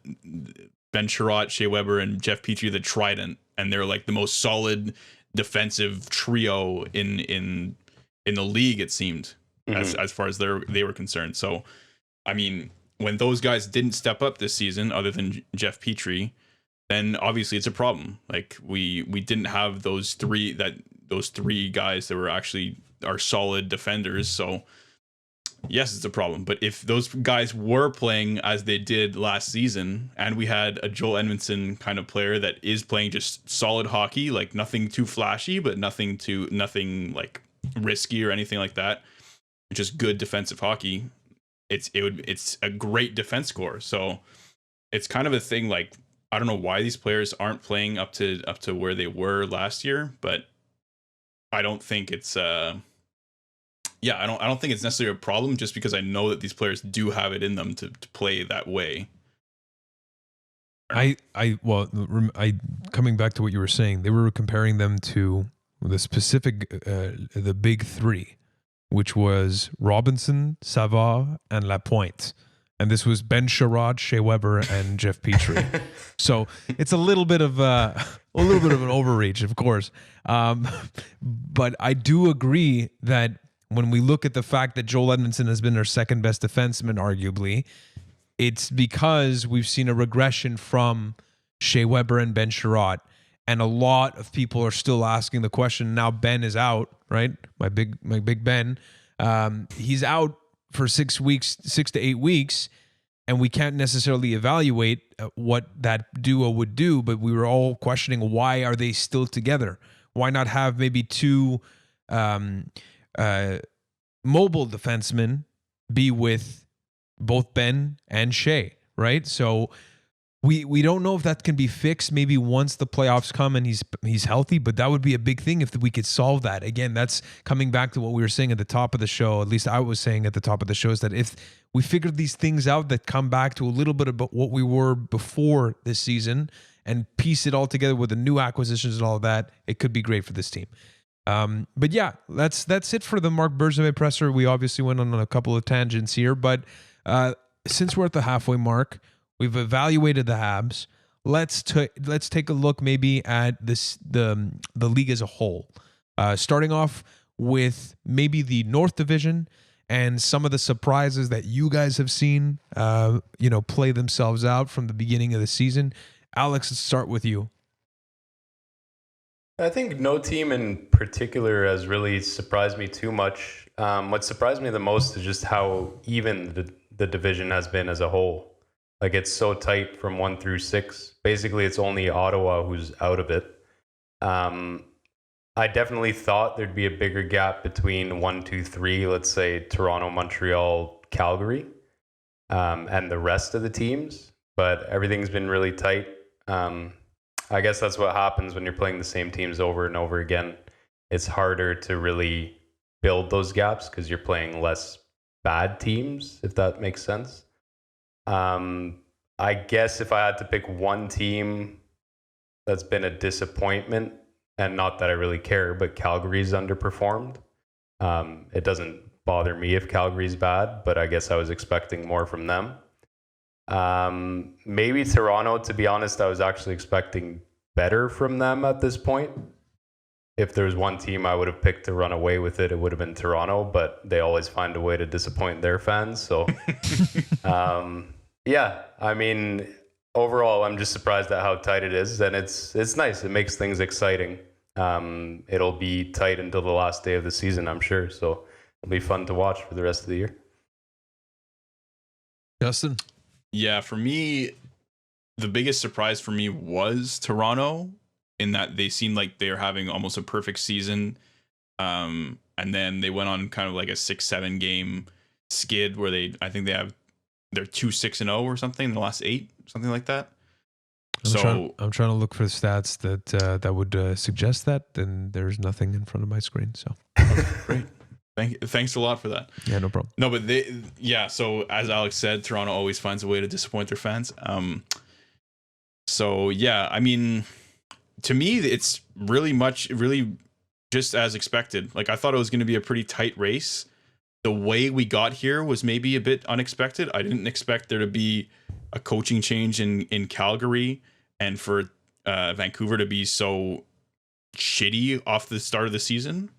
Ben Sherratt, Shea Weber, and Jeff Petrie the Trident, and they're like the most solid defensive trio in the league, it seemed, as far as they were concerned. So, I mean, when those guys didn't step up this season, other than Jeff Petrie, then obviously it's a problem. Like we didn't have those three guys that were actually our solid defenders. So yes, it's a problem. But if those guys were playing as they did last season, and we had a Joel Edmondson kind of player that is playing just solid hockey, like nothing too flashy, but nothing like risky or anything like that, just good defensive hockey, it's a great defense score. So it's kind of a thing, like I don't know why these players aren't playing up to where they were last year, but I don't think it's I don't think it's necessarily a problem, just because I know that these players do have it in them to play that way. Coming back to what you were saying, they were comparing them to the specific the big three, which was Robinson, Savard, and Lapointe. And this was Ben Sherratt, Shea Weber, and Jeff Petrie. So it's a little bit of an overreach, of course. But I do agree that when we look at the fact that Joel Edmondson has been our second best defenseman, arguably, it's because we've seen a regression from Shea Weber and Ben Sherratt. And a lot of people are still asking the question. Now Ben is out, right? My big Ben. He's out for 6 to 8 weeks, and we can't necessarily evaluate what that duo would do, but we were all questioning, why are they still together? Why not have maybe two mobile defensemen be with both Ben and Shea, right? So we don't know if that can be fixed maybe once the playoffs come and he's healthy, but that would be a big thing if we could solve that. Again, that's coming back to what we were saying at the top of the show, at least I was saying at the top of the show, is that if we figured these things out that come back to a little bit about what we were before this season and piece it all together with the new acquisitions and all of that, it could be great for this team. But yeah, that's it for the Marc Bergevin presser. We obviously went on a couple of tangents here, but since we're at the halfway mark, we've evaluated the Habs. Let's take a look maybe at the league as a whole. Starting off with maybe the North Division and some of the surprises that you guys have seen, play themselves out from the beginning of the season. Alex, let's start with you. I think no team in particular has really surprised me too much. What surprised me the most is just how even the division has been as a whole. Like, it's so tight from 1 through 6. Basically, it's only Ottawa who's out of it. I definitely thought there'd be a bigger gap between 1, 2, 3, let's say Toronto, Montreal, Calgary, and the rest of the teams. But everything's been really tight. I guess that's what happens when you're playing the same teams over and over again. It's harder to really build those gaps because you're playing less bad teams, if that makes sense. I guess if I had to pick one team that's been a disappointment, and not that I really care, but Calgary's underperformed. It doesn't bother me if Calgary's bad, but I guess I was expecting more from them. Maybe Toronto, to be honest, I was actually expecting better from them at this point. If there was one team I would have picked to run away with it, it would have been Toronto, but they always find a way to disappoint their fans. So, yeah, I mean, overall, I'm just surprised at how tight it is, and it's nice. It makes things exciting. It'll be tight until the last day of the season, I'm sure. So it'll be fun to watch for the rest of the year. Justin? Yeah, for me, the biggest surprise for me was Toronto, in that they seemed like they're having almost a perfect season. And then they went on kind of like a 6-7 game skid where they're 2-6-0 or something in the last 8, something like that. I'm trying to look for stats that would suggest that, and there's nothing in front of my screen. So great. Thanks a lot for that. Yeah, no problem. No, but so as Alex said, Toronto always finds a way to disappoint their fans. So yeah, I mean, to me, it's really just as expected. Like, I thought it was going to be a pretty tight race. The way we got here was maybe a bit unexpected. I didn't expect there to be a coaching change in Calgary, and for Vancouver to be so shitty off the start of the season.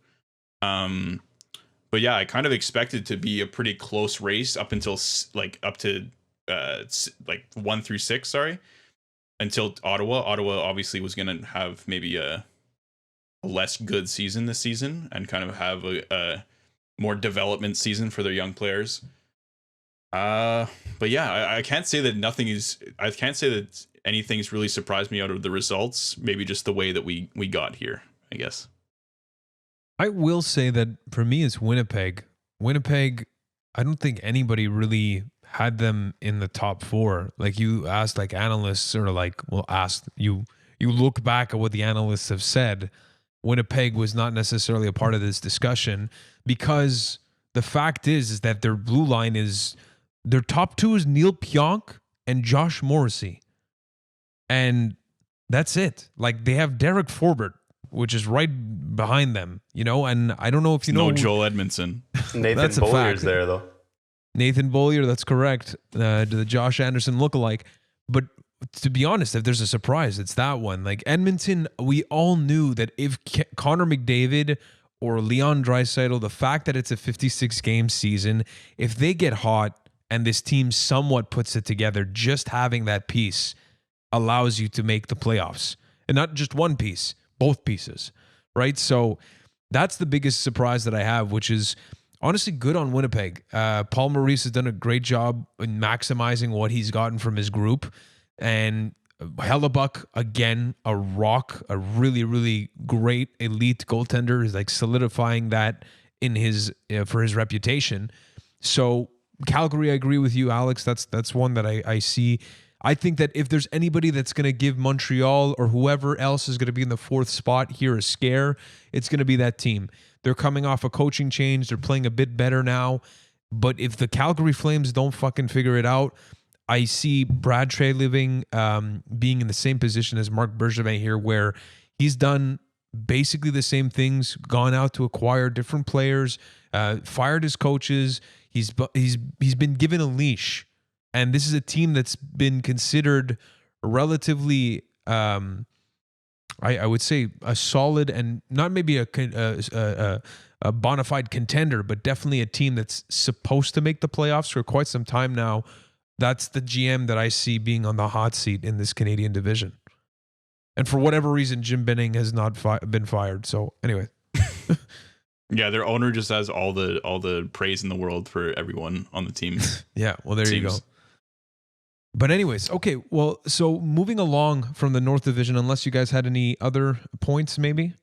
But yeah, I kind of expected to be a pretty close race up to 1 through 6. Sorry, until Ottawa. Ottawa obviously was going to have maybe a less good season this season and kind of have a more development season for their young players. But yeah, I can't say that I can't say that anything's really surprised me out of the results. Maybe just the way that we got here, I guess. I will say that for me, it's Winnipeg. Winnipeg, I don't think anybody really had them in the top 4. Like, you asked, like, analysts, or you look back at what the analysts have said. Winnipeg was not necessarily a part of this discussion, because the fact is that their blue line is, their top 2 is Neil Pionk and Josh Morrissey. And that's it. Like, they have Derek Forbert, which is right behind them, and I don't know if you know. No Joel Edmondson. Nathan Bollier's there, though. Nathan Bollier, that's correct. The Josh Anderson lookalike. But to be honest, if there's a surprise, it's that one. Like, Edmonton, we all knew that if Connor McDavid or Leon Draisaitl, the fact that it's a 56-game season, if they get hot and this team somewhat puts it together, just having that piece allows you to make the playoffs. And not just one piece, both pieces, right? So that's the biggest surprise that I have, which is honestly good on Winnipeg. Paul Maurice has done a great job in maximizing what he's gotten from his group. And Hellebuck, again, a rock, a really, really great elite goaltender, is like solidifying that in his for his reputation. So Calgary, I agree with you, Alex. That's one that I see. I think that if there's anybody that's going to give Montreal or whoever else is going to be in the 4th spot here a scare, it's going to be that team. They're coming off a coaching change. They're playing a bit better now. But if the Calgary Flames don't fucking figure it out, I see Brad Treliving being in the same position as Marc Bergevin here, where he's done basically the same things, gone out to acquire different players, fired his coaches. He's been given a leash. And this is a team that's been considered relatively, I would say, a solid and not maybe a a bona fide contender, but definitely a team that's supposed to make the playoffs for quite some time now. That's the GM that I see being on the hot seat in this Canadian division. And for whatever reason, Jim Benning has not been fired. So anyway. Yeah, their owner just has all the praise in the world for everyone on the team. Yeah, well, there you go. But anyways, okay, well, so moving along from the North Division, unless you guys had any other points maybe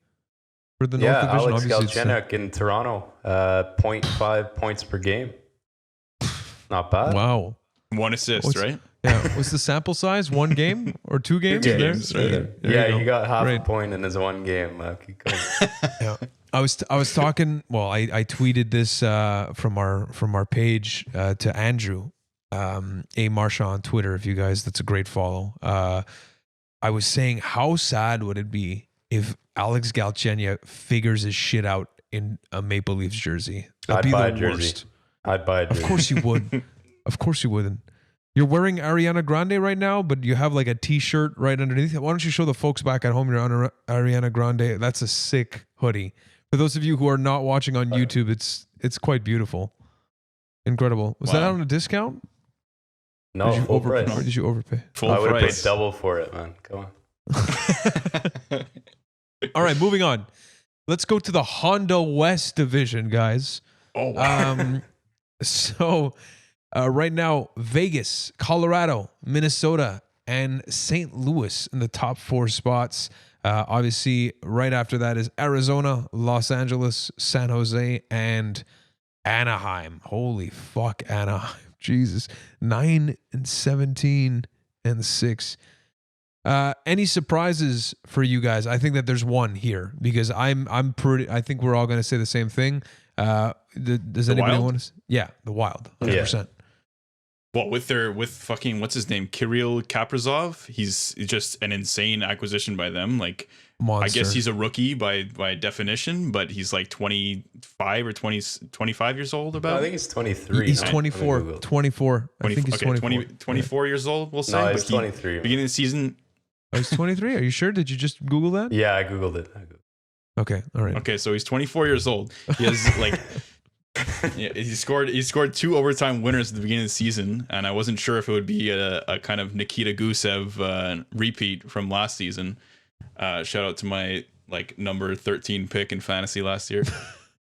for the North Division. Alex Galchenyuk in Toronto, 0.5 points per game. Not bad. Wow. 1 assist, right? Yeah. What's the sample size? 1 game or 2 games? 2 games. There Yeah, he got half a point in his 1 game. Keep going. Yeah. I was talking. Well, I tweeted this from our page to Andrew, A Marsha on Twitter. If you guys, that's a great follow. I was saying, how sad would it be if Alex Galchenyuk figures his shit out in a Maple Leafs jersey? That'd be the worst. I'd buy a jersey. Of course you would. Of course you wouldn't. You're wearing Ariana Grande right now, but you have like a t-shirt right underneath it. Why don't you show the folks back at home your Ariana Grande? That's a sick hoodie. For those of you who are not watching on YouTube, it's quite beautiful. Incredible. Was that on a discount? No, full price. Or did you overpay? I would have paid double for it, man. Come on. All right, moving on. Let's go to the Honda West division, guys. Oh, wow. So right now, Vegas, Colorado, Minnesota, and St. Louis in the top 4 spots. Obviously, right after that is Arizona, Los Angeles, San Jose, and Anaheim. Holy fuck, Anaheim. Jesus. 9-17 and 6. Any surprises for you guys? I think that there's one here because I'm pretty. I think we're all going to say the same thing. Does anybody want to? Yeah, the Wild, 100%. Yeah. Well, with fucking what's his name, Kirill Kaprizov, he's just an insane acquisition by them. Like, monster. I guess he's a rookie by definition, but he's like 25 or 25 years old. I think he's 23. He's 24. 24. I think he's 24. 24 years old. We'll say. No, he's 23. Beginning of the season. Oh, he's 23. Are you sure? Did you just Google that? Yeah, I googled it. Okay, all right. Okay, so he's 24 years old. He has like. Yeah, he scored 2 overtime winners at the beginning of the season, and I wasn't sure if it would be a kind of Nikita Gusev repeat from last season. Shout out to my like number 13 pick in fantasy last year.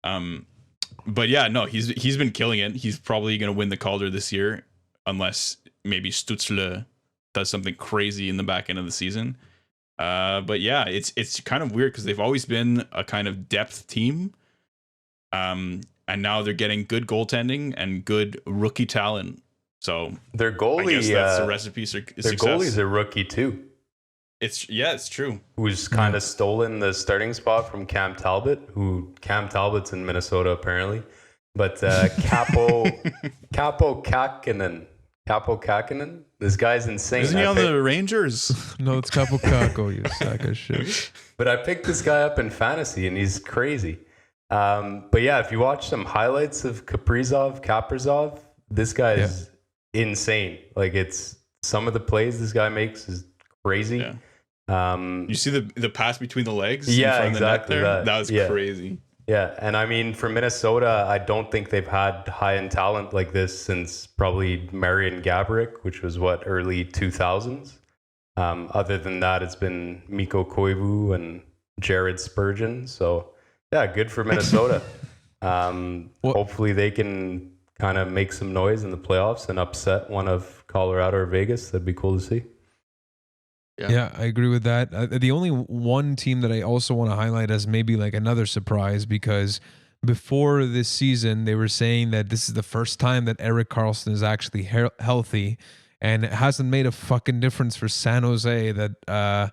But yeah, no, he's been killing it. He's probably going to win the Calder this year, unless maybe Stutzle does something crazy in the back end of the season. But yeah, it's kind of weird because they've always been a kind of depth team. And now they're getting good goaltending and good rookie talent. So their goalie, I guess that's the recipe for success. Their goalie's a rookie too. It's true. Who's kind of stolen the starting spot from Cam Talbot, Cam Talbot's in Minnesota apparently. But Capo Kakinen, this guy's insane. Isn't he on the Rangers? No, it's Capo Kako, you sack of shit. But I picked this guy up in fantasy and he's crazy. But yeah, if you watch some highlights of Kaprizov, this guy is insane. Like, it's some of the plays this guy makes is crazy. Yeah. You see the pass between the legs? Yeah, in front exactly. Of the net there? That was crazy. Yeah, and I mean, for Minnesota, I don't think they've had high-end talent like this since probably Marian Gaborik, which was early 2000s. Other than that, it's been Mikko Koivu and Jared Spurgeon. So yeah, good for Minnesota. Hopefully they can kind of make some noise in the playoffs and upset one of Colorado or Vegas. That'd be cool to see. Yeah, I agree with that. The only one team that I also want to highlight as maybe like another surprise, because before this season, they were saying that this is the first time that Erik Karlsson is actually healthy, and it hasn't made a fucking difference for San Jose. That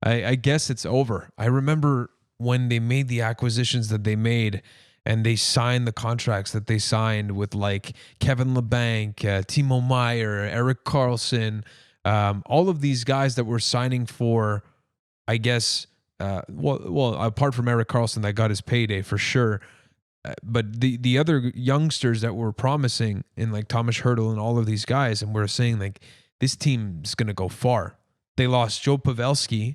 I guess it's over. I remember when they made the acquisitions that they made and they signed the contracts that they signed with like Kevin Labanc, Timo Meier, Erik Karlsson, all of these guys that were signing for, I guess, well, apart from Erik Karlsson that got his payday for sure, but the other youngsters that were promising in like Thomas Hertl and all of these guys, and we're saying like this team's going to go far. They lost Joe Pavelski,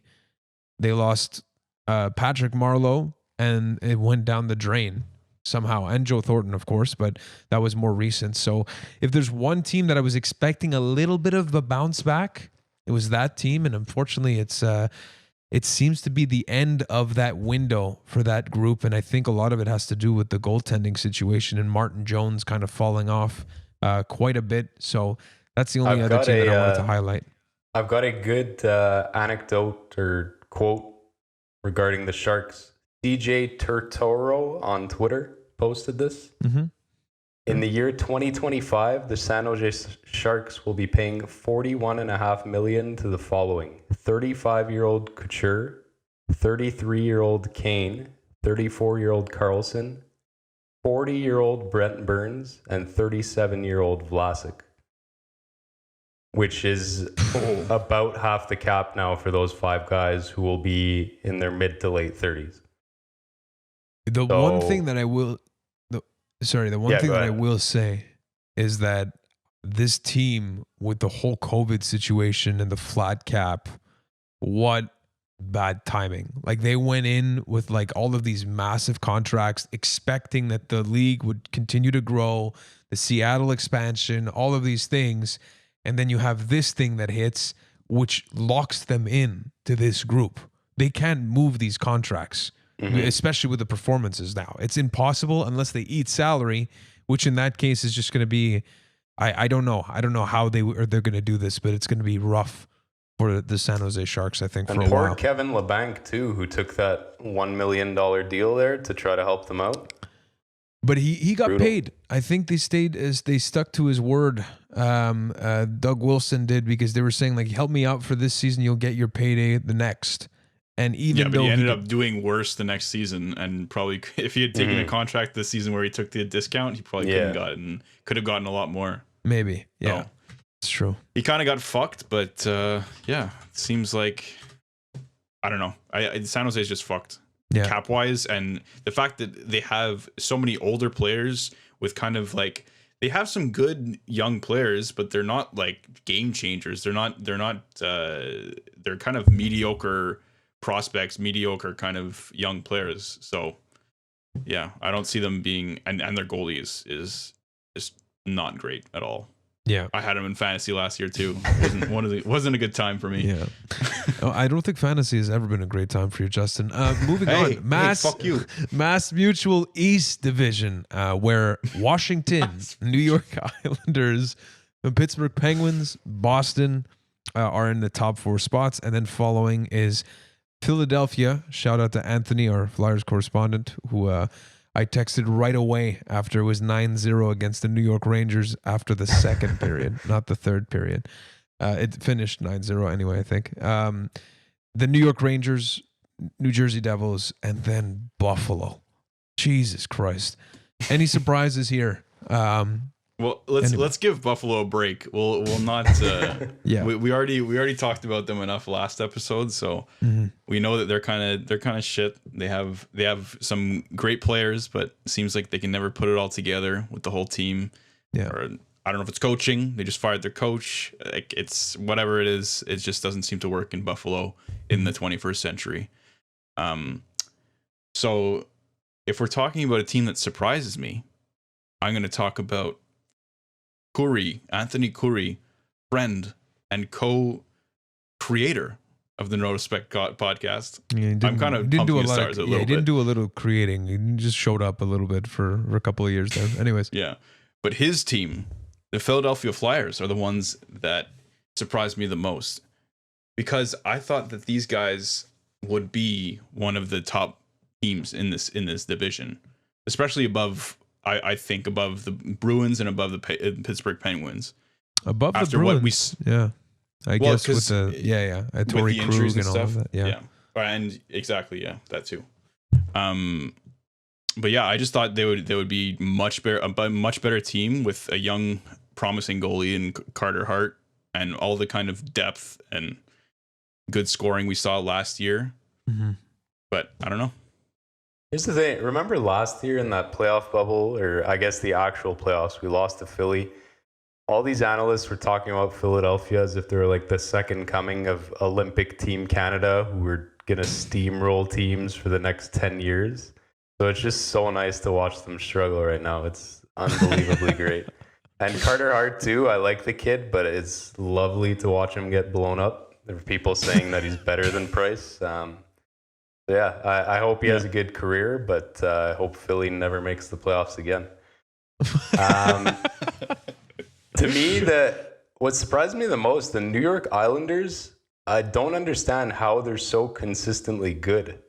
they lost Patrick Marleau, and it went down the drain. somehow, and Joe Thornton, of course, but that was more recent. So if there's one team that I was expecting a little bit of a bounce back, it was that team, and unfortunately, it seems to be the end of that window for that group, and I think a lot of it has to do with the goaltending situation and Martin Jones kind of falling off quite a bit. So that's the only other team that I wanted to highlight. I've got a good anecdote or quote regarding the Sharks. DJ Turtoro on Twitter posted this. Mm-hmm. In the year 2025, the San Jose Sharks will be paying $41.5 million to the following: 35-year-old Couture, 33-year-old Kane, 34-year-old Carlson, 40-year-old Brent Burns, and 37-year-old Vlasic, which is about half the cap now for those 5 guys who will be in their mid to late 30s. The one thing that I will say is that this team, with the whole COVID situation and the flat cap, what bad timing. Like, they went in with like all of these massive contracts, expecting that the league would continue to grow, the Seattle expansion, all of these things. And then you have this thing that hits, which locks them in to this group. They can't move these contracts. Mm-hmm. Especially with the performances now. It's impossible unless they eat salary, which in that case is just going to be, I don't know. I don't know how they're going to do this, but it's going to be rough for the San Jose Sharks, I think, for a while. And poor Kevin LeBanc, too, who took that $1 million deal there to try to help them out. But he got paid. I think they stuck to his word. Doug Wilson did, because they were saying, like, help me out for this season, you'll get your payday the next. And even though he ended up doing worse the next season, and probably if he had taken a contract this season where he took the discount, he probably could have gotten a lot more. Maybe, yeah, it's true. He kind of got fucked, but it seems like, I don't know. San Jose is just fucked, cap wise, and the fact that they have so many older players with kind of like, they have some good young players, but they're not like game changers. They're kind of mediocre prospects, mediocre kind of young players. So yeah, I don't see them being, and their goalie is just not great at all. Yeah, I had him in fantasy last year too. Wasn't a good time for me. Yeah, I don't think fantasy has ever been a great time for you, Justin. Moving on, fuck you. Mass Mutual East Division, where Washington, New York Islanders, the Pittsburgh Penguins, Boston are in the top 4 spots, and then following is Philadelphia. Shout out to Anthony, our Flyers correspondent, who I texted right away after it was 9-0 against the New York Rangers after the second period, not the third period. It finished 9-0 anyway, I think. The New York Rangers, New Jersey Devils, and then Buffalo. Jesus Christ. Any surprises here? Well, let's give Buffalo a break. We'll not. We already talked about them enough last episode, so we know that they're kind of shit. They have some great players, but it seems like they can never put it all together with the whole team. Yeah. Or I don't know if it's coaching. They just fired their coach. Like, it's whatever it is. It just doesn't seem to work in Buffalo in the 21st century. So if we're talking about a team that surprises me, I'm going to talk about Anthony Curry, friend and co-creator of the No Respek podcast. Yeah, I'm kind of pumping his stars a little bit. He didn't do a little creating. He just showed up a little bit for a couple of years there. Anyways. Yeah. But his team, the Philadelphia Flyers, are the ones that surprised me the most, because I thought that these guys would be one of the top teams in this division, especially above, I think, above the Bruins and above the Pittsburgh Penguins. Above the Bruins, I guess with the Torrey Krug and all of that. Yeah, and exactly, that too. But yeah, I just thought they would be a much better team with a young, promising goalie in Carter Hart and all the kind of depth and good scoring we saw last year. Mm-hmm. But I don't know. Here's the thing. Remember last year in that playoff bubble, or I guess the actual playoffs, we lost to Philly. All these analysts were talking about Philadelphia as if they were like the second coming of Olympic Team Canada, who were going to steamroll teams for the next 10 years. So it's just so nice to watch them struggle right now. It's unbelievably great. And Carter Hart too. I like the kid, but it's lovely to watch him get blown up. There are people saying that he's better than Price. Yeah, I hope he has a good career, but I hope Philly never makes the playoffs again. To me, what surprised me the most, the New York Islanders, I don't understand how they're so consistently good.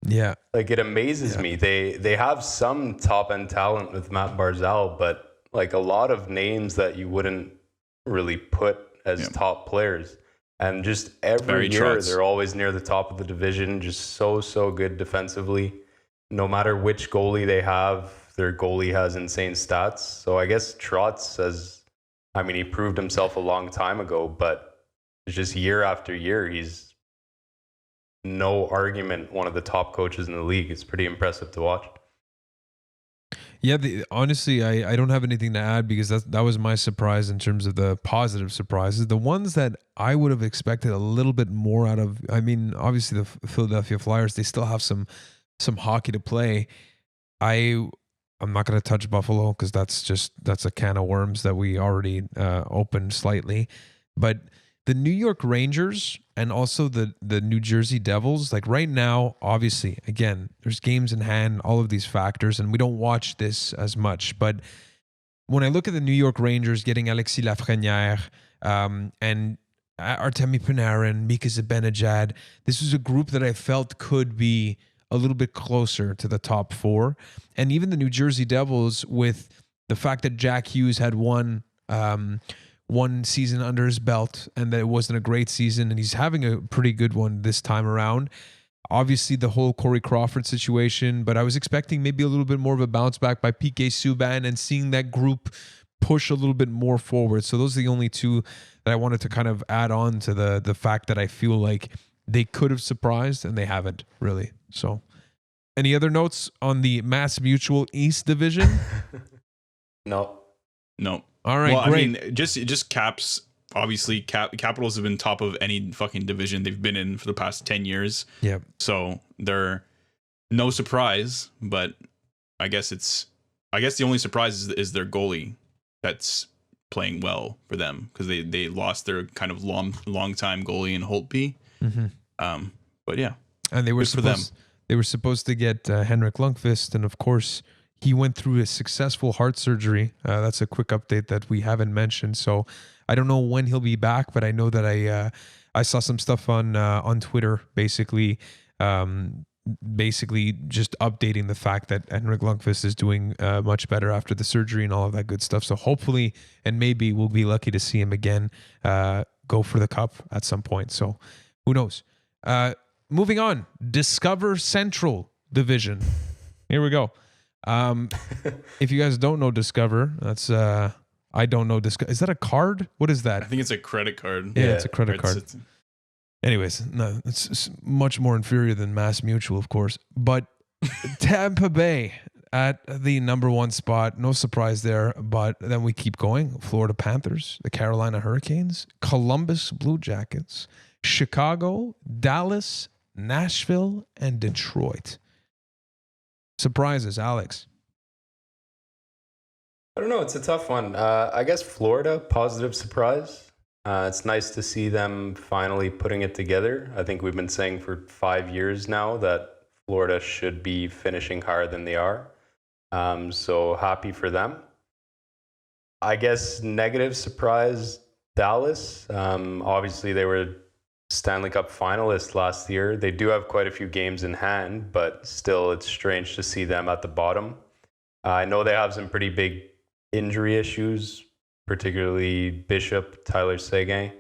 Yeah. Like, it amazes me. They have some top-end talent with Matt Barzal, but like a lot of names that you wouldn't really put as top players. And just every year, they're always near the top of the division, just so good defensively. No matter which goalie they have, their goalie has insane stats. So I guess Trotz he proved himself a long time ago, but it's just year after year, he's no argument one of the top coaches in the league. It's pretty impressive to watch. Yeah, honestly, I don't have anything to add because that was my surprise in terms of the positive surprises. The ones that I would have expected a little bit more out of, I mean, obviously the Philadelphia Flyers, they still have some hockey to play. I'm not going to touch Buffalo because that's a can of worms that we already opened slightly. But the New York Rangers and also the New Jersey Devils, like right now, obviously, again, there's games in hand, all of these factors, and we don't watch this as much. But when I look at the New York Rangers getting Alexis Lafrenière and Artemi Panarin, Mika Zibanejad, this was a group that I felt could be a little bit closer to the top four. And even the New Jersey Devils, with the fact that Jack Hughes had one season under his belt and that it wasn't a great season, and he's having a pretty good one this time around. Obviously, the whole Corey Crawford situation, but I was expecting maybe a little bit more of a bounce back by PK Subban and seeing that group push a little bit more forward. So those are the only two that I wanted to kind of add on to the fact that I feel like they could have surprised and they haven't really. So any other notes on the Mass Mutual East Division? No. All right, well, great. I mean, just Caps. Obviously, Capitals have been top of any fucking division they've been in for the past 10 years. Yeah. So they're no surprise, but I guess the only surprise is their goalie that's playing well for them because they lost their kind of long time goalie in Holtby. Mm-hmm. But yeah, and they were supposed to get Henrik Lundqvist, and of course he went through a successful heart surgery. That's a quick update that we haven't mentioned. So I don't know when he'll be back, but I know that I saw some stuff on Twitter, basically just updating the fact that Henrik Lundqvist is doing much better after the surgery and all of that good stuff. So hopefully, and maybe we'll be lucky to see him again go for the cup at some point. So who knows? Moving on, Discover Central Division. Here we go. If you guys don't know Discover, that's I don't know Discover. Is that a card? What is that? I think it's a credit card. Yeah, it's a credit card. Anyways, no, it's much more inferior than Mass Mutual, of course. But Tampa Bay at the number one spot. No surprise there. But then we keep going. Florida Panthers, the Carolina Hurricanes, Columbus Blue Jackets, Chicago, Dallas, Nashville, and Detroit. Surprises, Alex. I don't know. It's a tough one. I guess Florida, positive surprise. It's nice to see them finally putting it together. I think we've been saying for 5 years now that Florida should be finishing higher than they are. So happy for them. I guess negative surprise, Dallas. Obviously, they were Stanley Cup finalists last year. They do have quite a few games in hand, but still it's strange to see them at the bottom. I know they have some pretty big injury issues, particularly Bishop, Tyler Seguin.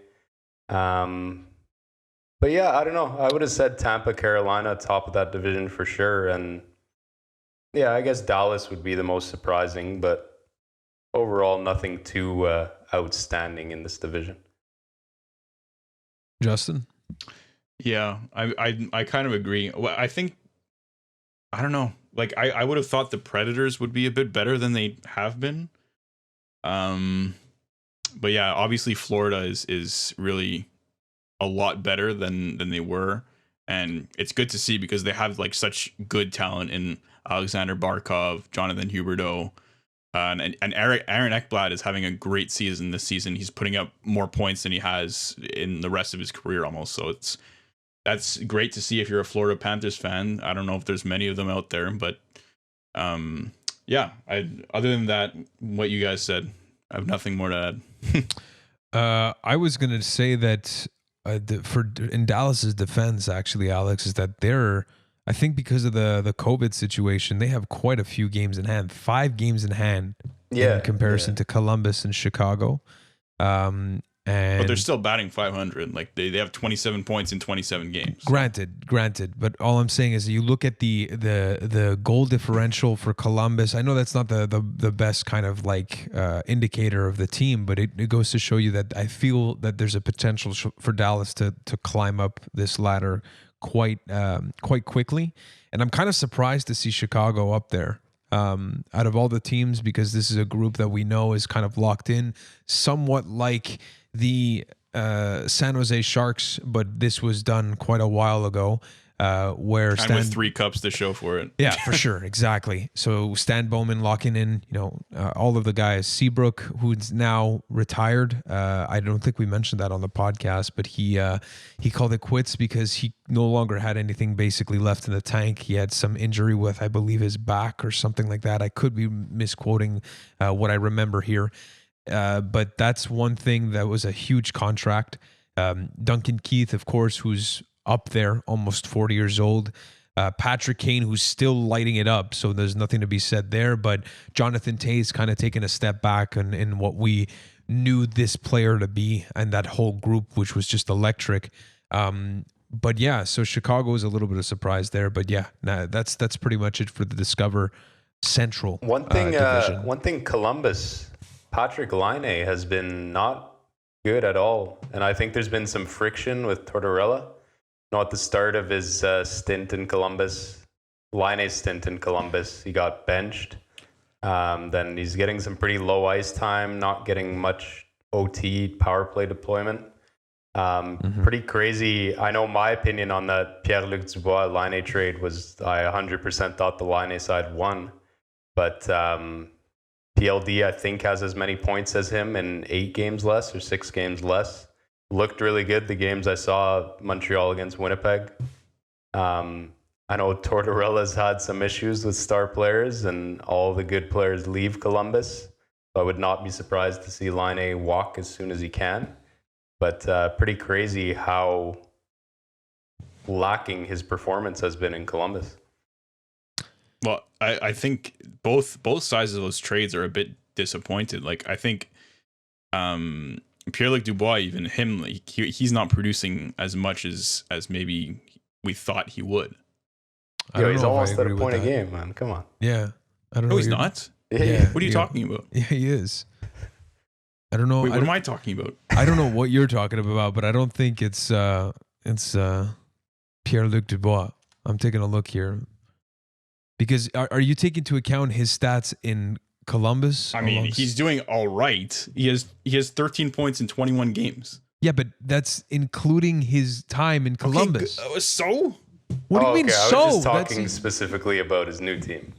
But yeah, I don't know. I would have said Tampa, Carolina, top of that division for sure. And yeah, I guess Dallas would be the most surprising, but overall, nothing too outstanding in this division. Justin? Yeah, I kind of agree. Well, I think, I don't know. Like, I would have thought the Predators would be a bit better than they have been. But yeah, obviously Florida is really a lot better than they were. And it's good to see because they have like such good talent in Alexander Barkov, Jonathan Huberdeau. And Aaron Ekblad is having a great season this season. He's putting up more points than he has in the rest of his career almost. So that's great to see if you're a Florida Panthers fan. I don't know if there's many of them out there, but yeah. Other than that, what you guys said, I have nothing more to add. I was going to say that in Dallas's defense, actually, Alex, is that I think because of the COVID situation, they have quite a few games in hand, 5 games in hand in comparison to Columbus and Chicago. But they're still batting .500. Like they have 27 points in 27 games. Granted. But all I'm saying is you look at the goal differential for Columbus. I know that's not the best kind of like indicator of the team, but it goes to show you that I feel that there's a potential for Dallas to climb up this ladder quite quickly. And I'm kind of surprised to see Chicago up there out of all the teams, because this is a group that we know is kind of locked in, somewhat like the San Jose Sharks, but this was done quite a while ago. Where with 3 cups to show for it. Yeah, for sure. Exactly. So Stan Bowman locking in, all of the guys. Seabrook, who's now retired. I don't think we mentioned that on the podcast, but he called it quits because he no longer had anything basically left in the tank. He had some injury with, I believe, his back or something like that. I could be misquoting what I remember here. But that's one thing that was a huge contract. Duncan Keith, of course, who's up there, almost 40 years old. Patrick Kane, who's still lighting it up, so there's nothing to be said there. But Jonathan Toews kind of taking a step back in what we knew this player to be, and that whole group, which was just electric. But yeah, so Chicago is a little bit of surprise there. But yeah, that's pretty much it for the Discover Central division. One thing, Columbus, Patrick Laine has been not good at all, and I think there's been some friction with Tortorella. At the start of his stint in Columbus, Laine's stint in Columbus, he got benched. Then he's getting some pretty low ice time, not getting much OT power play deployment. Pretty crazy. I know my opinion on that Pierre-Luc Dubois Laine trade was I 100% thought the Laine side won. But PLD, I think, has as many points as him in 8 games less or 6 games less. Looked really good the games I saw Montreal against Winnipeg. I know Tortorella's had some issues with star players, and all the good players leave Columbus. So I would not be surprised to see Laine walk as soon as he can. But pretty crazy how lacking his performance has been in Columbus. Well, I think both sides of those trades are a bit disappointed. Like I think Pierre-Luc Dubois, even him, like, he's not producing as much as maybe we thought he would. He's almost at a point a game, man. Come on. Yeah. I don't know. No, he's not. Yeah. What are you talking about? Yeah, he is. I don't know. Wait, what am I talking about? I don't know what you're talking about, but I don't think it's Pierre-Luc Dubois. I'm taking a look here. Because are you taking into account his stats in Columbus? I mean, he's doing all right. He has 13 points in 21 games. Yeah, but that's including his time in Columbus. Okay, so? What do you mean so? I was just talking specifically about his new team.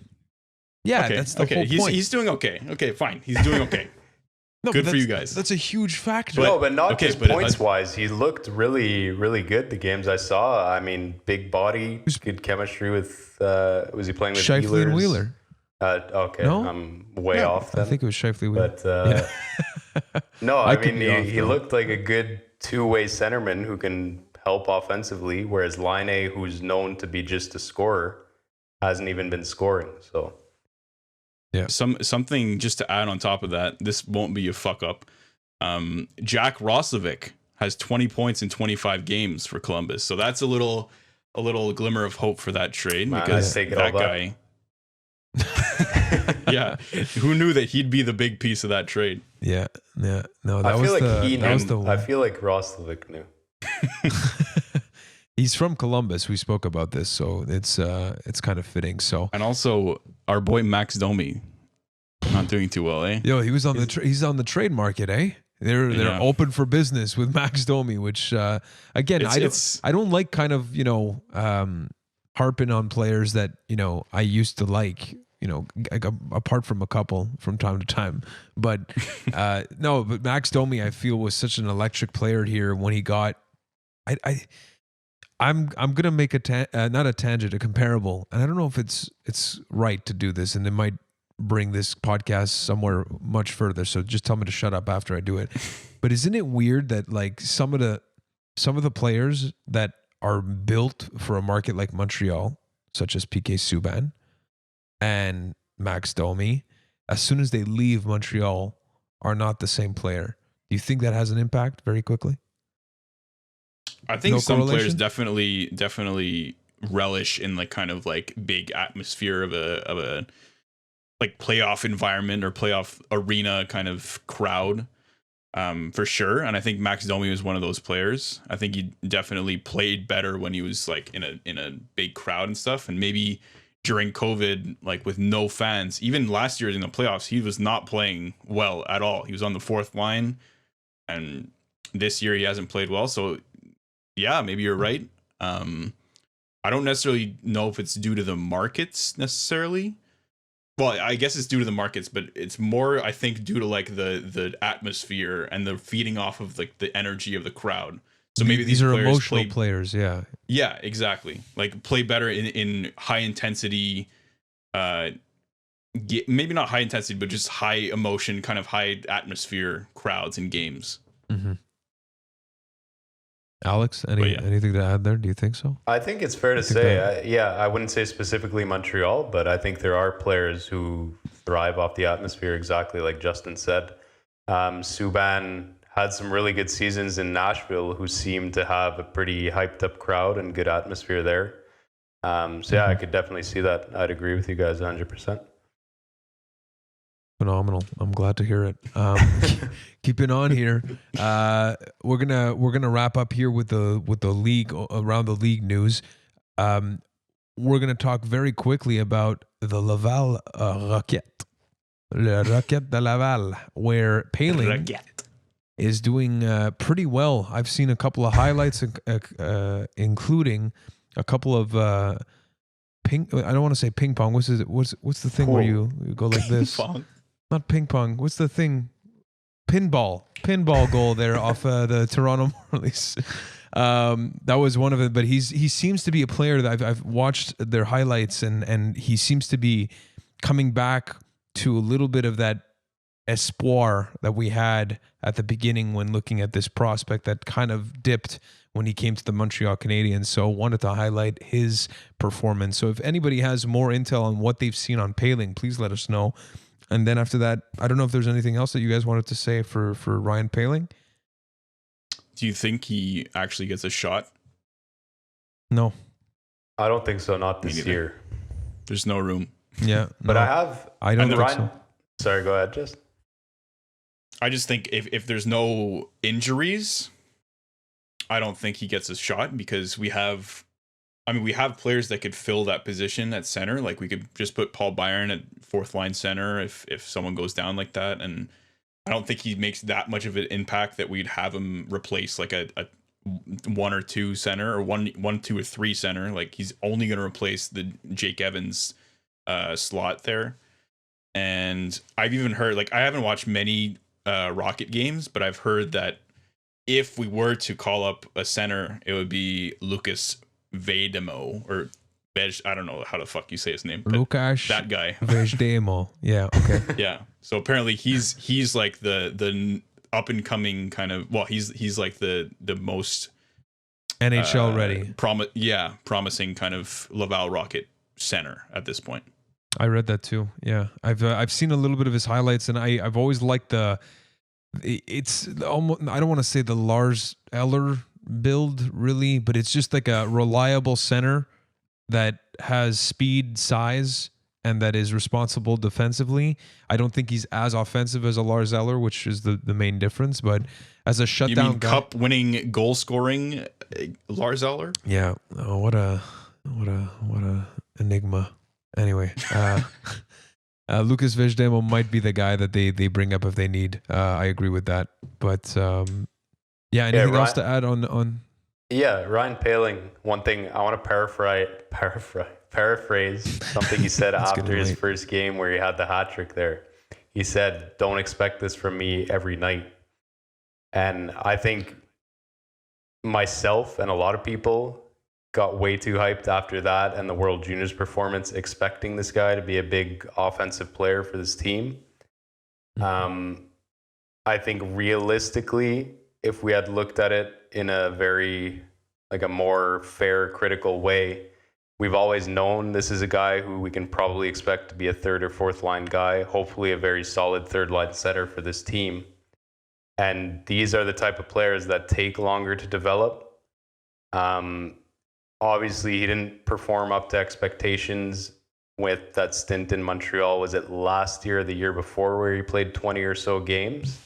Yeah, that's the whole point. He's doing okay. Okay, fine. He's doing okay. No, good for you guys. That's a huge factor. But not just points-wise. He looked really, really good the games I saw. I mean, big body, good chemistry with, was he playing with Scheifele and Wheeler? Okay, no? I'm way off then. I think it was Scheifele Wheeler. But, no, I mean, he looked like a good two-way centerman who can help offensively, whereas Laine, who's known to be just a scorer, hasn't even been scoring, so... Yeah. Something just to add on top of that, this won't be a fuck up. Jack Roslovic has 20 points in 25 games for Columbus. So that's a little glimmer of hope for that trade, because that guy yeah, who knew that he'd be the big piece of that trade? Yeah. No, I feel like Roslovic knew. He's from Columbus. We spoke about this, so it's kind of fitting. So, and also our boy Max Domi, not doing too well, eh? Yo, he's on the trade market, eh? They're open for business with Max Domi, which again I don't like kind of harping on players that, I used to like, apart from a couple from time to time. But no, but Max Domi, I feel, was such an electric player here when he got. I'm gonna make not a tangent, a comparable, and I don't know if it's right to do this, and it might bring this podcast somewhere much further. So just tell me to shut up after I do it. But isn't it weird that like some of the players that are built for a market like Montreal, such as PK Subban and Max Domi, as soon as they leave Montreal, are not the same player? Do you think that has an impact very quickly? I think some players definitely relish in like kind of like big atmosphere of a like playoff environment or playoff arena kind of crowd, for sure. And I think Max Domi was one of those players. I think he definitely played better when he was like in a big crowd and stuff. And maybe during COVID, like with no fans, even last year in the playoffs, he was not playing well at all. He was on the fourth line, and this year he hasn't played well. So yeah, maybe you're right. I don't necessarily know if it's due to the markets necessarily. Well, I guess it's due to the markets, but it's more, I think, due to like the atmosphere and the feeding off of like the energy of the crowd. So maybe these are emotional players. Yeah. Yeah, exactly. Like play better in high intensity, maybe not high intensity, but just high emotion, kind of high atmosphere crowds and games. Mm-hmm. Alex, anything to add there? Do you think so? I think it's fair to say, I wouldn't say specifically Montreal, but I think there are players who thrive off the atmosphere, exactly like Justin said. Subban had some really good seasons in Nashville, who seemed to have a pretty hyped up crowd and good atmosphere there. I could definitely see that. I'd agree with you guys 100%. Phenomenal. I'm glad to hear it. Keeping on here, we're gonna wrap up here with the league, around the league news. We're gonna talk very quickly about the Laval Rocket, Le Rocket de Laval, where Paling is doing pretty well. I've seen a couple of highlights, including a couple of I don't want to say ping pong. What's the thing where you go like this? Pong. Not ping pong. What's the thing? Pinball goal there off the Toronto Marlies. That was one of it. But he seems to be a player that I've watched their highlights, and he seems to be coming back to a little bit of that espoir that we had at the beginning when looking at this prospect that kind of dipped when he came to the Montreal Canadiens. So wanted to highlight his performance. So if anybody has more intel on what they've seen on Paling, please let us know. And then after that, I don't know if there's anything else that you guys wanted to say for Ryan Paling. Do you think he actually gets a shot? No. I don't think so. Not this year. There's no room. Yeah. But no, I don't think so. Sorry, go ahead, just. I just think if there's no injuries, I don't think he gets a shot, because we have players that could fill that position at center. Like we could just put Paul Byron at fourth line center if someone goes down like that. And I don't think he makes that much of an impact that we'd have him replace like a 1 or 2 center, or 1, 2 or 3 center. Like he's only going to replace the Jake Evans slot there. And I've even heard, like I haven't watched many Rocket games, but I've heard that if we were to call up a center, it would be Lucas Vejdemo, or I don't know how the fuck you say his name. Lukas, that guy. Vejdemo. Yeah. Okay. Yeah. So apparently he's like the up and coming kind of. Well, he's like the most NHL ready. Promising kind of Laval Rocket center at this point. I read that too. Yeah, I've seen a little bit of his highlights, and I've always liked it's almost, I don't want to say the Lars Eller build really, but it's just like a reliable center that has speed, size, and that is responsible defensively. I don't think he's as offensive as a Lars Eller, which is the main difference, but as a shutdown, you mean cup winning goal scoring Lars Eller? Yeah. Oh, what a enigma. Anyway, Lucas Vejdemo might be the guy that they bring up if they need. I agree with that. But anything else to add on? Yeah, Ryan Paling. One thing I want to paraphrase something he said It's after getting his late. first game where he had the hat trick there. He said, "Don't expect this from me every night." And I think myself and a lot of people got way too hyped after that and the World Juniors performance, expecting this guy to be a big offensive player for this team. I think realistically, if we had looked at it in a very, like a more fair, critical way, we've always known this is a guy who we can probably expect to be a third or fourth line guy, hopefully a very solid third line center for this team. And these are the type of players that take longer to develop. Obviously, he didn't perform up to expectations with that stint in Montreal. Was it last year or the year before where he played 20 or so games?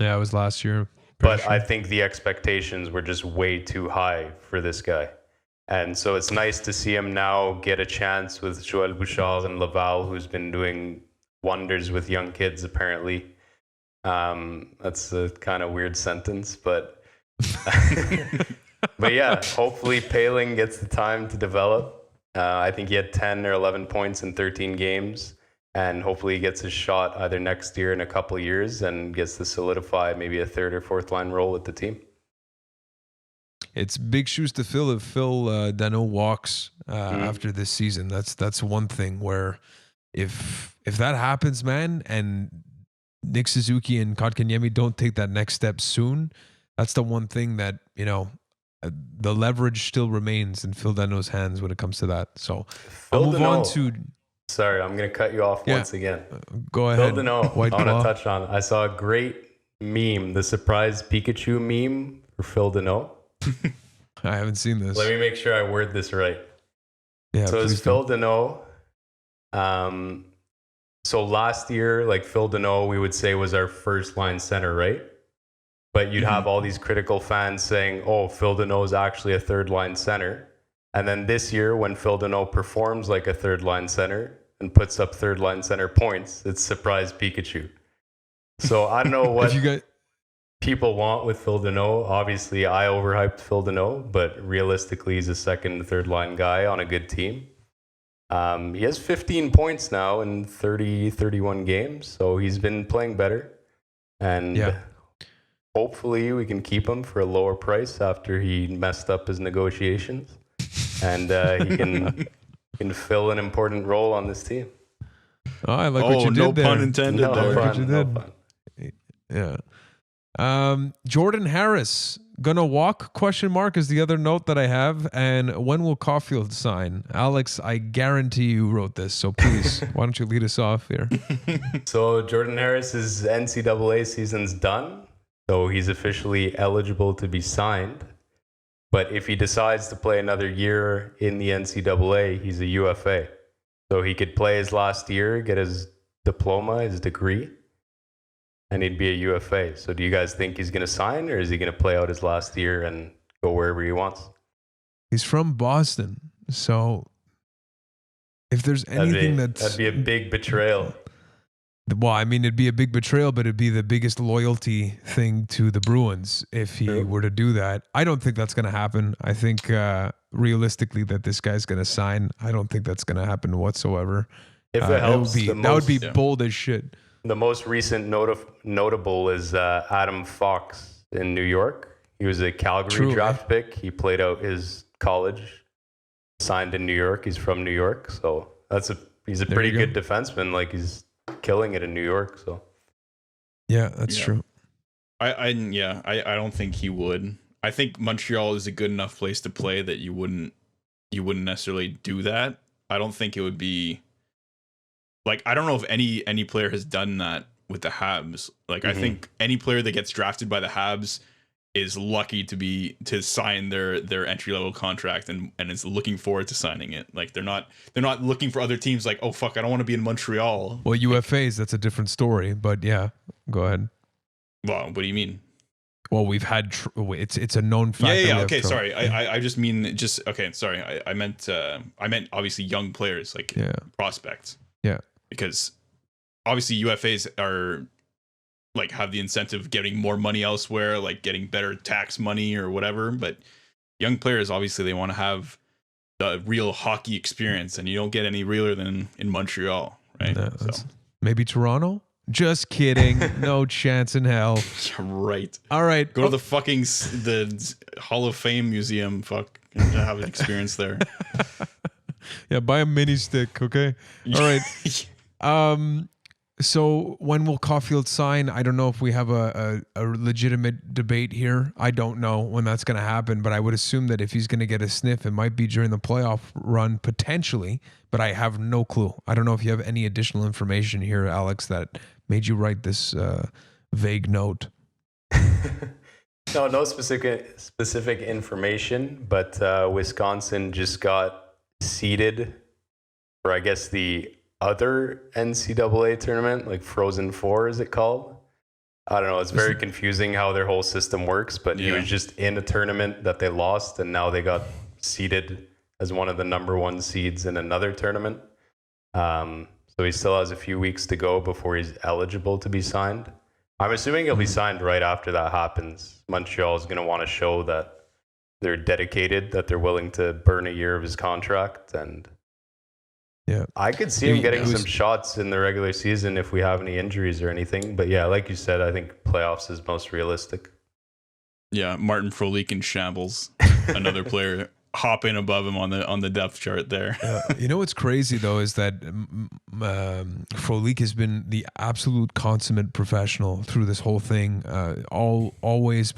Yeah, it was last year. But Sure. I think the expectations were just way too high for this guy. And so it's nice to see him now get a chance with Joël Bouchard and Laval, who's been doing wonders with young kids, apparently. That's a kind of weird sentence, but but yeah, hopefully Paling gets the time to develop. I think he had 10 or 11 points in 13 games. And hopefully he gets his shot either next year in a couple of years and gets to solidify maybe a third or fourth line role with the team. It's big shoes to fill if Phil Dano walks after this season. That's one thing where if that happens, man, and Nick Suzuki and Kotkaniemi don't take that next step soon, that's the one thing that, the leverage still remains in Phil Dano's hands when it comes to that. So I'll move on to... Sorry, I'm going to cut you off once again. Go ahead. Phil Dano, I want to touch on. I saw a great meme, the surprise Pikachu meme for Phil Dano. I haven't seen this. Let me make sure I word this right. Yeah, so it's Phil Dano. So last year, like Phil Dano, we would say was our first line center, right? But you'd have all these critical fans saying, "Oh, Phil Dano is actually a third line center." And then this year, when Phil Dano performs like a third line center and puts up third line center points, it's surprise Pikachu. So I don't know what people want with Phil Dano. Obviously, I overhyped Phil Dano, but realistically, he's a second, third line guy on a good team. He has 15 points now in 31 games, so he's been playing better. And hopefully we can keep him for a lower price after he messed up his negotiations. And he can fill an important role on this team. Oh, I like what you did no there. pun intended. No there. pun, What you did. Yeah. Jordan Harris gonna walk ? Is the other note that I have. And when will Caulfield sign? Alex, I guarantee you wrote this, so please, why don't you lead us off here? So Jordan Harris's NCAA season's done, so he's officially eligible to be signed. But if he decides to play another year in the NCAA, he's a UFA. So he could play his last year, get his diploma, his degree, and he'd be a UFA. So do you guys think he's going to sign, or is he going to play out his last year and go wherever he wants? He's from Boston, so if there's anything that'd be a big betrayal. Well, I mean, it'd be a big betrayal, but it'd be the biggest loyalty thing to the Bruins if he were to do that. I don't think that's going to happen. I think realistically that this guy's going to sign. I don't think that's going to happen whatsoever. If it helps, that would be bold as shit. The most recent notable is Adam Fox in New York. He was a Calgary draft pick. He played out his college, signed in New York. He's from New York, so he's a pretty good defenseman. Like, he's killing it in New York. So yeah, that's true. I don't think he would. I think Montreal is a good enough place to play that you wouldn't necessarily do that. I don't think it would be like, I don't know if any player has done that with the Habs. Like, I think any player that gets drafted by the Habs is lucky to sign their entry level contract and is looking forward to signing it. Like, they're not looking for other teams like, oh fuck, I don't want to be in Montreal. Well, UFAs, that's a different story, but yeah, go ahead. Well, what do you mean? Well, we've had it's a known fact. Yeah. Okay, sorry. I just mean okay. Sorry, I meant obviously young players, like prospects. Yeah, because obviously UFAs are like have the incentive of getting more money elsewhere, like getting better tax money or whatever. But young players, obviously, they want to have the real hockey experience, and you don't get any realer than in Montreal, right? No, maybe Toronto. Just kidding. No chance in hell. Right. All right. Go to the fucking the Hall of Fame museum. Fuck, and have an experience there. Yeah, buy a mini stick, okay? All right. So when will Caulfield sign? I don't know if we have a legitimate debate here. I don't know when that's going to happen, but I would assume that if he's going to get a sniff, it might be during the playoff run potentially, but I have no clue. I don't know if you have any additional information here, Alex, that made you write this vague note. No specific information, but Wisconsin just got seeded for, I guess, the other NCAA tournament, like Frozen Four, is it called? I don't know. It's very confusing how their whole system works, but he was just in a tournament that they lost, and now they got seeded as one of the number one seeds in another tournament. So he still has a few weeks to go before he's eligible to be signed. I'm assuming he'll be signed right after that happens. Montreal is going to want to show that they're dedicated, that they're willing to burn a year of his contract, and yeah, I could see him getting some shots in the regular season if we have any injuries or anything. But yeah, like you said, I think playoffs is most realistic. Yeah, Martin Frolik in shambles. Another player hopping above him on the depth chart there. You know what's crazy though is that Frolik has been the absolute consummate professional through this whole thing. Not always,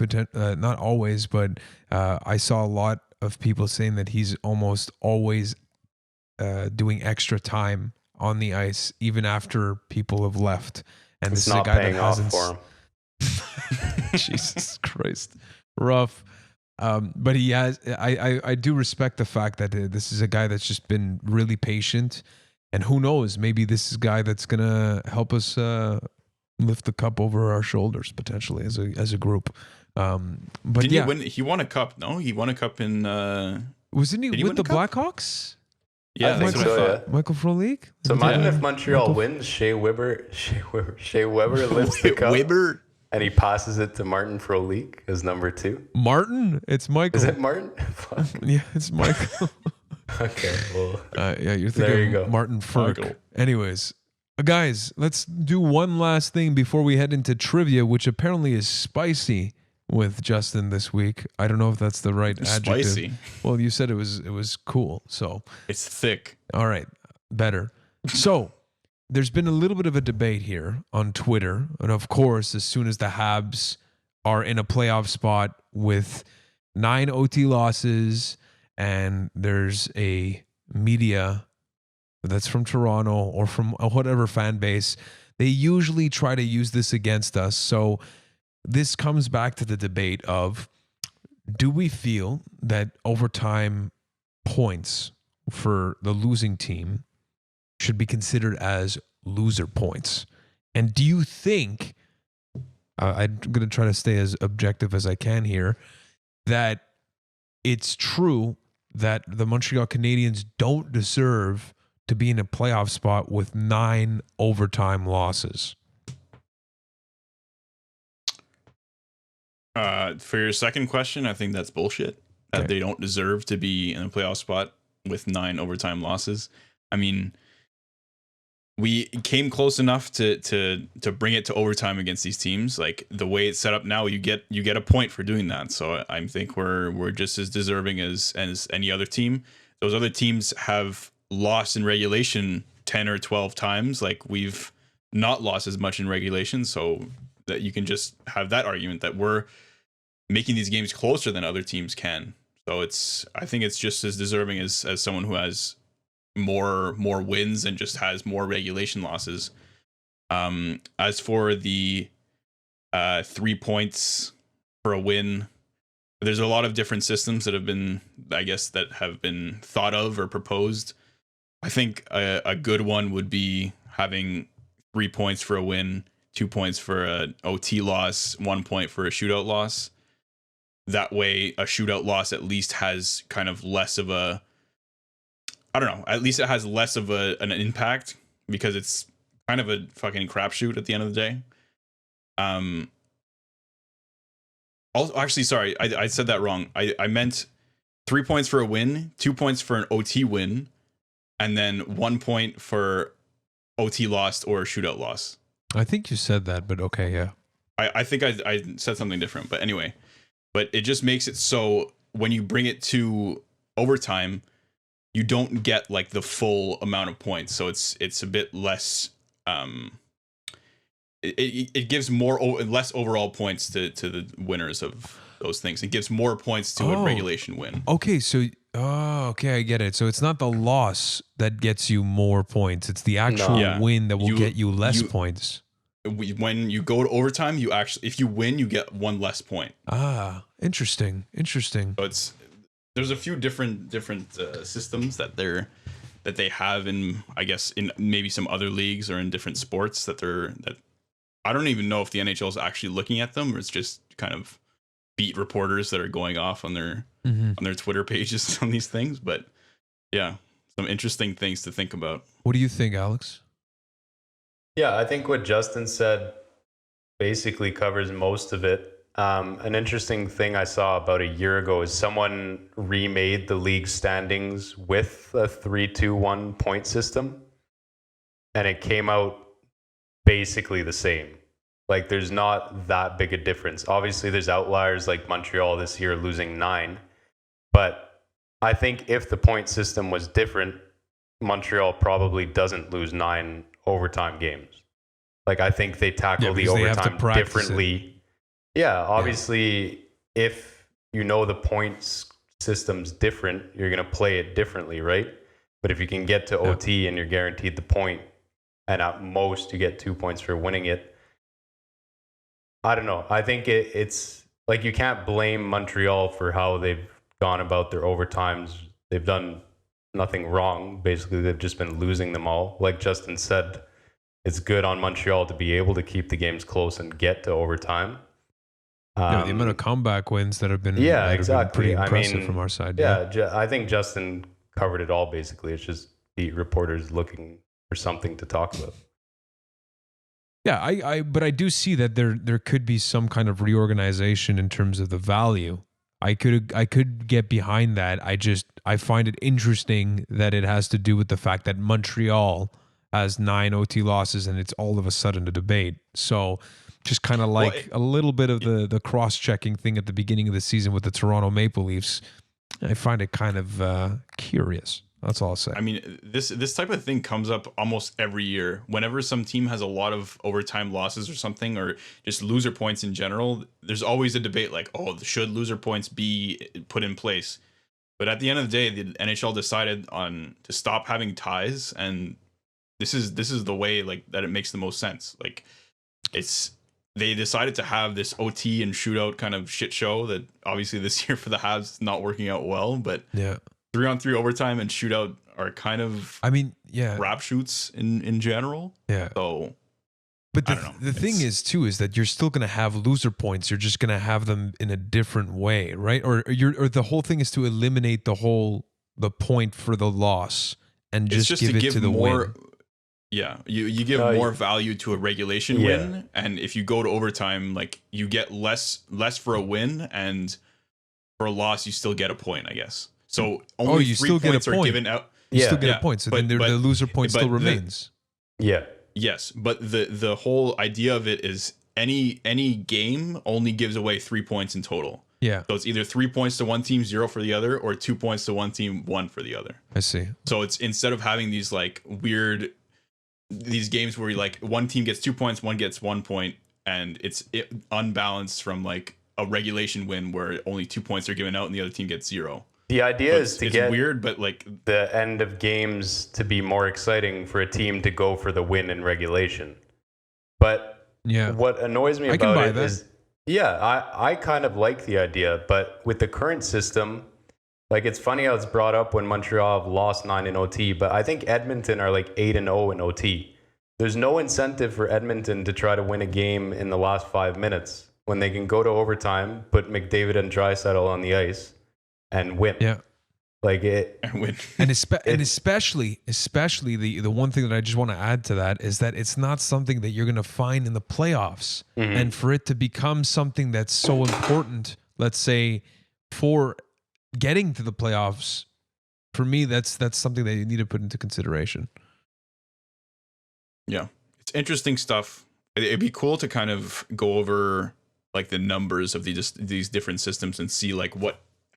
but I saw a lot of people saying that he's almost always doing extra time on the ice even after people have left, and it's this not is a guy paying that off hasn't. For him. Jesus Christ, rough. But he has. I do respect the fact that this is a guy that's just been really patient, and who knows, maybe this is a guy that's gonna help us lift the cup over our shoulders potentially as a group. But didn't yeah, he win? He won a cup. No, he won a cup in. Wasn't he with the cup? Blackhawks? Yeah, I think that's what I thought. so. Michael Frolik. So imagine if Montreal wins, Shea Weber lifts the cup, and he passes it to Martin Frolik as number 2. Martin? It's Michael. Is it Martin? Yeah, it's Michael. Okay, well, yeah, you're thinking there you go. Martin Ferk. Michael. Anyways, guys, let's do one last thing before we head into trivia, which apparently is spicy with Justin this week. I don't know if that's the right adjective. Spicy. Well, you said it was cool, so It's thick. all right, better. So there's been a little bit of a debate here on Twitter, and of course, as soon as the Habs are in a playoff spot with 9 OT losses, and there's a media that's from Toronto or from whatever fan base, they usually try to use this against us. So this comes back to the debate of, do we feel that overtime points for the losing team should be considered as loser points? And do you think, I'm going to try to stay as objective as I can here, that it's true that the Montreal Canadiens don't deserve to be in a playoff spot with 9 overtime losses? For your second question, I think that's bullshit. That Okay. they don't deserve to be in a playoff spot with 9 overtime losses. I mean, we came close enough to bring it to overtime against these teams. Like the way it's set up now, you get a point for doing that. So I think we're just as deserving as any other team. Those other teams have lost in regulation 10 or 12 times. Like we've not lost as much in regulation, so that you can just have that argument that we're making these games closer than other teams can. So I think it's just as deserving as someone who has more wins and just has more regulation losses. As for the 3 points for a win, there's a lot of different systems that have been thought of or proposed. I think a good one would be having 3 points for a win, 2 points for an OT loss, 1 point for a shootout loss. That way, a shootout loss at least has kind of less of a, I don't know, at least it has less of an impact because it's kind of a fucking crapshoot at the end of the day. Actually, sorry, I said that wrong. I meant 3 points for a win, 2 points for an OT win, and then 1 point for OT lost or shootout loss. I think you said that, but okay, yeah. I think I said something different, but anyway. But it just makes it so when you bring it to overtime, you don't get like the full amount of points. So it's a bit less. It gives less overall points to the winners of those things. It gives more points to a regulation win. Okay, so okay, I get it. So it's not the loss that gets you more points; it's the actual win that will get you less points. When you go to overtime, you actually, if you win, you get one less point. Interesting. So there's a few different systems that they have in, I guess, in maybe some other leagues or in different sports that I don't even know if the NHL is actually looking at them, or it's just kind of beat reporters that are going off on their Twitter pages on these things. But yeah, some interesting things to think about. What do you think, Alex? Yeah, I think what Justin said basically covers most of it. An interesting thing I saw about a year ago is someone remade the league standings with a 3-2-1 point system, and it came out basically the same. Like, there's not that big a difference. Obviously, there's outliers like Montreal this year losing 9, but I think if the point system was different, Montreal probably doesn't lose 9 overtime games. Like, I think they tackle the overtime differently. Yeah, obviously, if you know the points system's different, you're going to play it differently, right? But if you can get to OT and you're guaranteed the point, and at most you get 2 points for winning it, I don't know. I think it's like, you can't blame Montreal for how they've gone about their overtimes. They've done nothing wrong. Basically, they've just been losing them all. Like Justin said, it's good on Montreal to be able to keep the games close and get to overtime. The amount of comeback wins that have been, exactly. pretty impressive from our side. I think Justin covered it all. Basically, it's just the reporters looking for something to talk about. Yeah, but I do see that there could be some kind of reorganization in terms of the value. I could get behind that. I find it interesting that it has to do with the fact that Montreal has 9 OT losses and it's all of a sudden a debate. So just kind of like a little bit of the cross-checking thing at the beginning of the season with the Toronto Maple Leafs. I find it kind of curious. That's all I'll say. I mean, this type of thing comes up almost every year. Whenever some team has a lot of overtime losses or something, or just loser points in general, there's always a debate like, oh, should loser points be put in place? But at the end of the day, the NHL decided to stop having ties, and this is the way like that it makes the most sense. Like, they decided to have this OT and shootout kind of shit show that obviously this year for the Habs is not working out well, but 3-on-3 overtime and shootout are kind of, rap shoots in general. Yeah. So, but the thing is that you're still going to have loser points. You're just going to have them in a different way, right? Or the whole thing is to eliminate the point for the loss and just give it to the win. Yeah, you give more value to a regulation win, and if you go to overtime, like, you get less for a win, and for a loss you still get a point, I guess. So only you 3 still points get a are point. given out. You still get a point, so then the loser point still remains. Yes, but the whole idea of it is any game only gives away 3 points in total. Yeah. So it's either 3 points to one team, 0 for the other, or 2 points to one team, 1 for the other. I see. So it's, instead of having these like weird these games where like one team gets 2 points, one gets 1 point, and it's unbalanced from like a regulation win where only 2 points are given out and the other team gets 0. The idea is to get weird, but like the end of games to be more exciting for a team to go for the win in regulation. But what annoys me about it is, I kind of like the idea, but with the current system, like, it's funny how it's brought up when Montreal have lost 9 in OT, but I think Edmonton are like 8-0 in OT. There's no incentive for Edmonton to try to win a game in the last 5 minutes when they can go to overtime, put McDavid and Draisaitl on the ice, and win. Yeah, like it. And win. And especially the one thing that I just want to add to that is that it's not something that you're going to find in the playoffs, and for it to become something that's so important, let's say for getting to the playoffs, for me, that's something that you need to put into consideration. Yeah, it's interesting stuff. It'd be cool to kind of go over like the numbers of these different systems and see like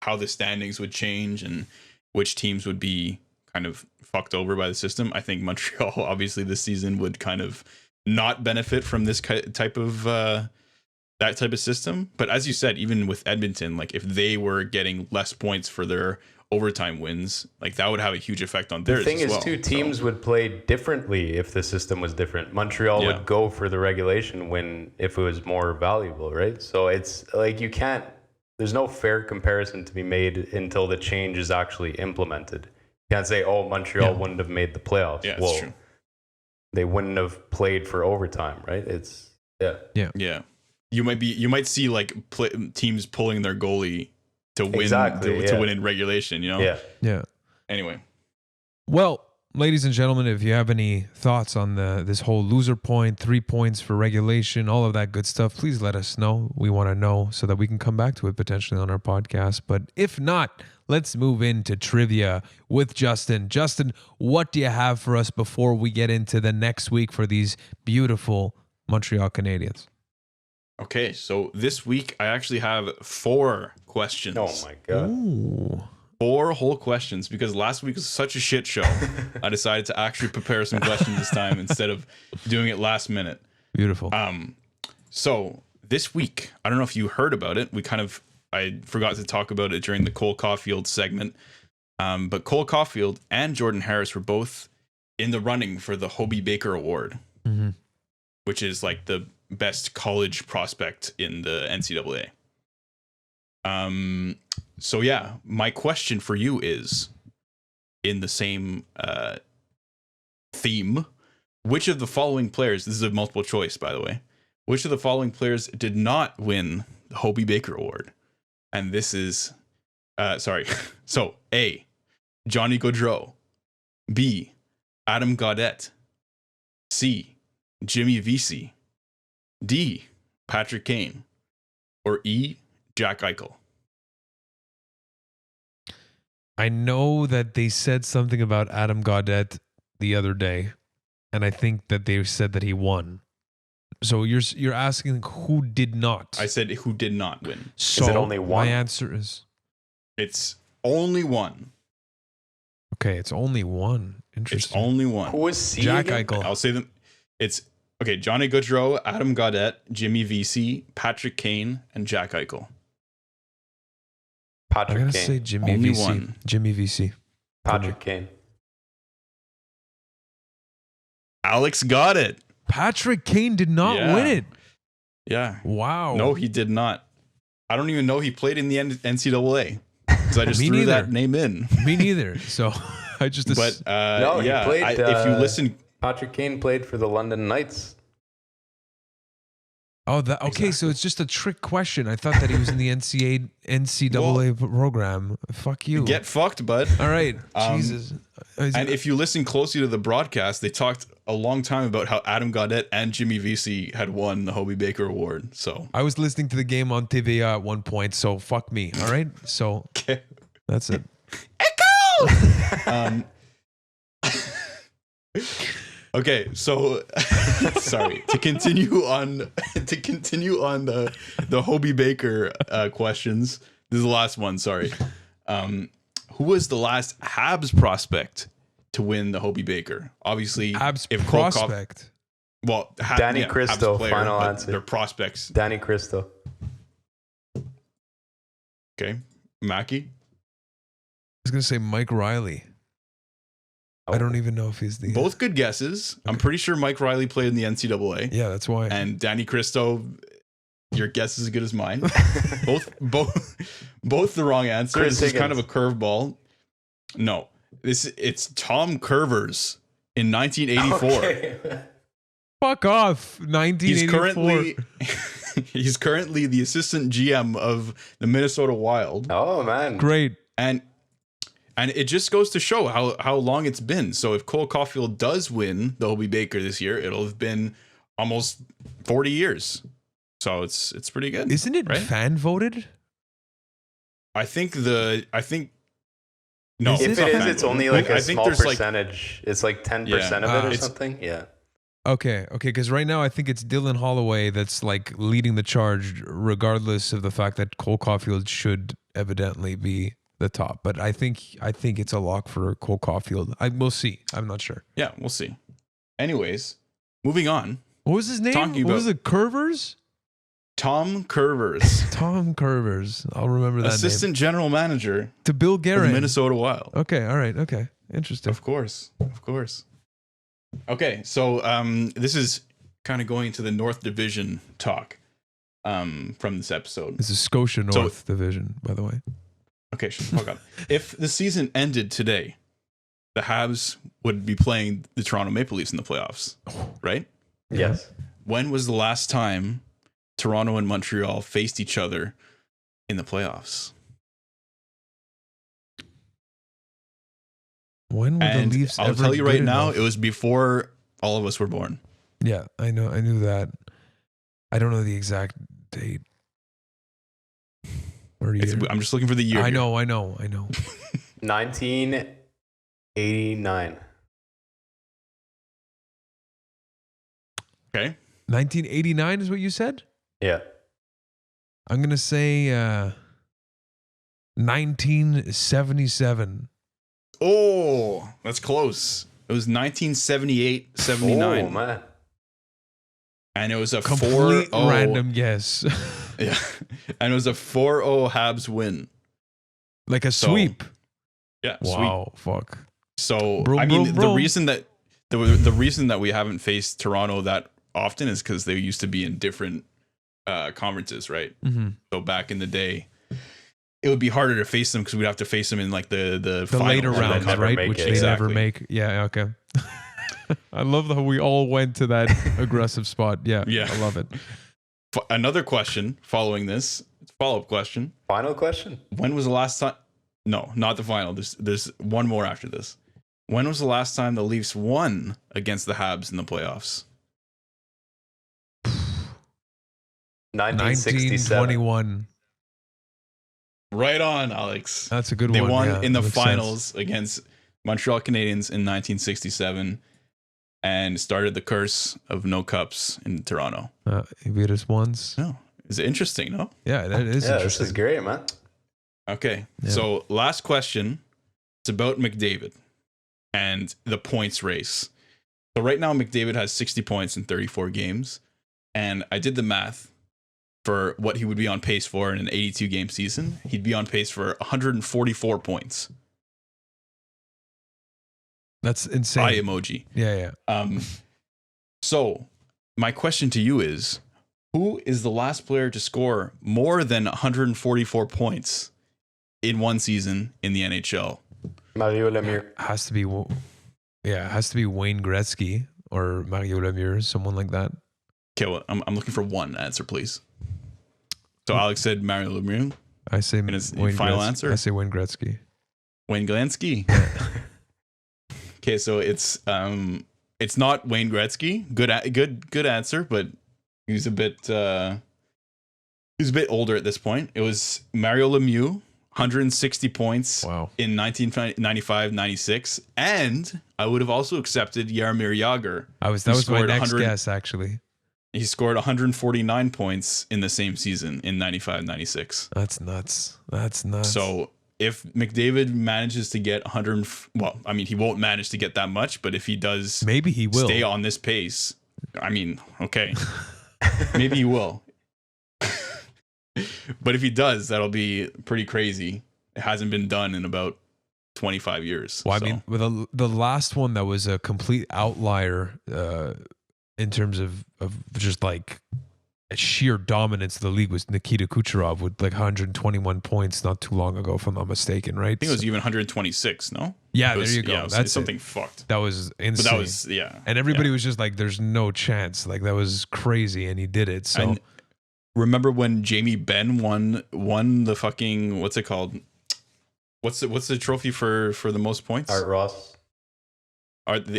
how the standings would change and which teams would be kind of fucked over by the system. I think Montreal obviously this season would kind of not benefit from this type of that type of system. But as you said, even with Edmonton, like if they were getting less points for their overtime wins, like that would have a huge effect on theirs. The thing as is, well. two teams would play differently if the system was different. Montreal would go for the regulation win if it was more valuable, right? So it's like there's no fair comparison to be made until the change is actually implemented. You can't say, oh, Montreal wouldn't have made the playoffs. Yeah, that's true. They wouldn't have played for overtime, right? Yeah. You might see like teams pulling their goalie to win to win in regulation, you know? Yeah. Anyway. Well, ladies and gentlemen, if you have any thoughts on this whole loser point, 3 points for regulation, all of that good stuff, please let us know. We want to know so that we can come back to it potentially on our podcast. But if not, let's move into trivia with Justin. Justin, what do you have for us before we get into the next week for these beautiful Montreal Canadiens? Okay, so this week I actually have 4 questions. Oh my God. Ooh. 4 whole questions, because last week was such a shit show. I decided to actually prepare some questions this time instead of doing it last minute. Beautiful. So this week, I don't know if you heard about it. I forgot to talk about it during the Cole Caulfield segment. But Cole Caulfield and Jordan Harris were both in the running for the Hobey Baker Award, which is like the best college prospect in the NCAA. So yeah, my question for you is, in the same theme, which of the following players, this is a multiple choice by the way, which of the following players did not win the Hobey Baker Award? And this is so A, Johnny Gaudreau, B, Adam Gaudette, C, Jimmy Vesey, D, Patrick Kane, or E, Jack Eichel? I know that they said something about Adam Gaudette the other day, and I think that they said that he won. So you're asking who did not? I said who did not win. So is it only one? My answer is It's only one. okay. It's only one. Interesting. It's only one. Who is C Jack again? Eichel. I'll say them. It's okay. Johnny Gaudreau, Adam Gaudette, Jimmy Vesey, Patrick Kane, and Jack Eichel. I'm Patrick gonna Kane. say Jimmy Only VC. one. Jimmy VC. Patrick Kane. Alex got it. Patrick Kane did not Yeah. win it. Yeah. Wow. No, he did not. I don't even know he played in the NCAA because I just Me threw neither. that name in. Me neither. So I just. But No, he yeah, played, if you listen, Patrick Kane played for the London Knights. Oh, that okay. So it's just a trick question. I thought that he was in the NCAA program. Fuck you. get fucked, bud. All right. Jesus. And if you listen closely to the broadcast, they talked a long time about how Adam Gaudette and Jimmy Vesey had won the Hobey Baker Award. So I was listening to the game on TVA at one point, so fuck me. All right. So okay. that's it. Okay, so sorry to continue on the Hobey Baker questions. This is the last one. Sorry, who was the last Habs prospect to win the Hobey Baker? Obviously, Habs if Cole prospect. Danny Cristo, Habs player, final but answer. they're prospects. Danny Cristo. Okay, Mackie. I was gonna say Mike Riley. I don't even know if he's the Both good guesses. I'm pretty sure Mike Riley played in the NCAA. Yeah, that's why. And Danny Cristo, your guess is as good as mine. both the wrong answer. Chris This is kind of a Higgins. curveball. No, it's Tom Curvers in 1984. Okay. Fuck off. 1984. He's currently the assistant GM of the Minnesota Wild. Oh man. Great. And it just goes to show how long it's been. So if Cole Caulfield does win the Hobey Baker this year, it'll have been almost 40 years. So it's pretty good. Isn't it right? fan voted? no. If it is, it's only like a small percentage. It's like 10% of it or something. Yeah. Okay, because right now I think it's Dylan Holloway that's like leading the charge, regardless of the fact that Cole Caulfield should evidently be the top. But I think it's a lock for Cole Caulfield. We'll see. I'm not sure. Yeah, we'll see. Anyways, moving on. What was his name? What was it? Curvers? Tom Curvers. Tom Curvers. I'll remember that Assistant General Manager to Bill Guerin. Of the Minnesota Wild. Okay, all right. Okay, interesting. Of course. Okay, so this is kind of going to the North Division talk from this episode. This is Scotia North Division, by the way. Okay, fuck up. If the season ended today, the Habs would be playing the Toronto Maple Leafs in the playoffs, right? Yes. When was the last time Toronto and Montreal faced each other in the playoffs? When were the Leafs I'll ever tell you right now, enough? it was before all of us were born. Yeah, I know. I knew that. I don't know the exact date. I'm just looking for the year. I know. 1989. Okay. 1989 is what you said? Yeah. I'm going to say 1977. Oh, that's close. It was 1978-79. Oh, man. And it was a complete 4-0 random guess. Yeah. And it was a 4-0 Habs win. Like a sweep. Yeah. Wow. Sweep. Fuck. So, Bro, the reason that the reason that we haven't faced Toronto that often is because they used to be in different conferences, right? Mm-hmm. So back in the day, it would be harder to face them because we'd have to face them in like the later finals, rounds, right? Which they never make. Yeah. Okay. I love how we all went to that aggressive spot. Yeah. I love it. Another question following this, follow-up question. Final question? When was the last time? No, not the final. There's one more after this. When was the last time the Leafs won against the Habs in the playoffs? 1921. Right on, Alex. That's a good one. They won in the finals against Montreal Canadiens in 1967 and started the curse of no cups in Toronto. He beat us once. No. Is it interesting, no? Yeah, that is interesting. This is great, man. Okay. Yeah. So last question. It's about McDavid and the points race. So right now McDavid has 60 points in 34 games. And I did the math for what he would be on pace for in an 82 game season. He'd be on pace for 144 points. That's insane. Eye emoji. Yeah. So my question to you is, who is the last player to score more than 144 points in one season in the NHL? Mario Lemieux. It has to be Wayne Gretzky or Mario Lemieux, someone like that. Okay, well, I'm looking for one answer, please. So Alex said Mario Lemieux. I say Wayne final answer. I say Wayne Gretzky. Wayne Gretzky. Okay, so it's not Wayne Gretzky. Good answer, but he's a bit older at this point. It was Mario Lemieux, 160 points in 1995-96, and I would have also accepted Jaromir Jagr. That was my next guess, actually. He scored 149 points in the same season in 95-96. That's nuts. So if McDavid manages to get 100, well, I mean, he won't manage to get that much, but if he does, maybe he will stay on this pace. I mean, okay, maybe he will. But if he does, that'll be pretty crazy. It hasn't been done in about 25 years. Well, I mean, with the last one that was a complete outlier in terms of just like a sheer dominance of the league was Nikita Kucherov with like 121 points not too long ago, if I'm not mistaken, right? I think it was even 126, no? Yeah, there you go. Yeah, that's something fucked. That was insane. But that was, yeah. And everybody was just like, there's no chance. Like, that was crazy, and he did it. So and remember when Jamie Benn won the fucking, what's it called? What's the trophy for the most points? Art Ross.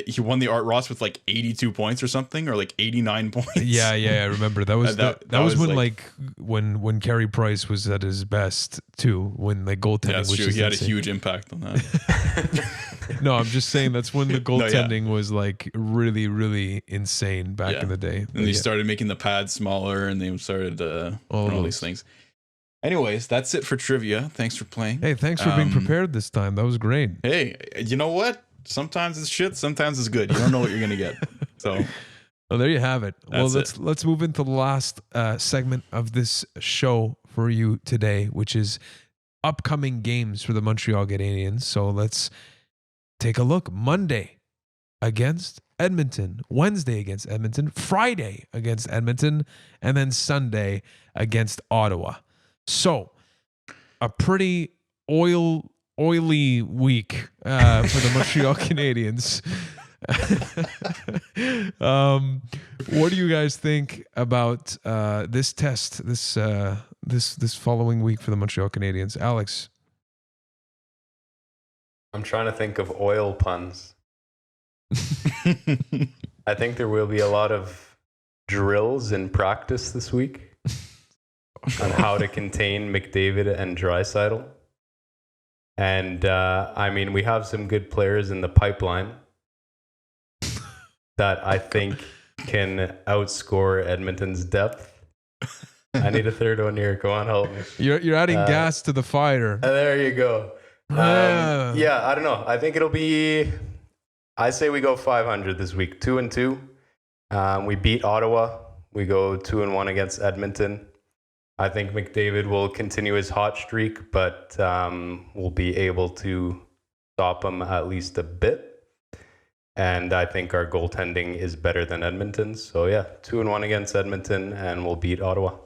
he won the Art Ross with like 82 points or something, or like 89 points. Yeah, I remember that was that was when like when Carey Price was at his best too, when like goaltending. Yeah, that's true. He had a huge impact on that. No, I'm just saying that's when the goaltending was like really, really insane back in the day. And they started making the pads smaller, and they started all these things. Anyways, that's it for trivia. Thanks for playing. Hey, thanks for being prepared this time. That was great. Hey, you know what? Sometimes it's shit, sometimes it's good. You don't know what you're gonna get. So, well, there you have it. Let's move into the last segment of this show for you today, which is upcoming games for the Montreal Canadiens. So let's take a look. Monday against Edmonton, Wednesday against Edmonton, Friday against Edmonton, and then Sunday against Ottawa. So a pretty oily week for the Montreal Canadiens. What do you guys think about this test this following week for the Montreal Canadiens? Alex? I'm trying to think of oil puns. I think there will be a lot of drills in practice this week on how to contain McDavid and Draisaitl. And I mean, we have some good players in the pipeline that I think can outscore Edmonton's depth. I need a third one here. Go on, help me. You're adding gas to the fire. There you go. Yeah, I don't know. I think it'll be. I say we go 500 this week, 2-2. We beat Ottawa. We go 2-1 against Edmonton. I think McDavid will continue his hot streak, but we'll be able to stop him at least a bit. And I think our goaltending is better than Edmonton's. So yeah, 2-1 against Edmonton, and we'll beat Ottawa.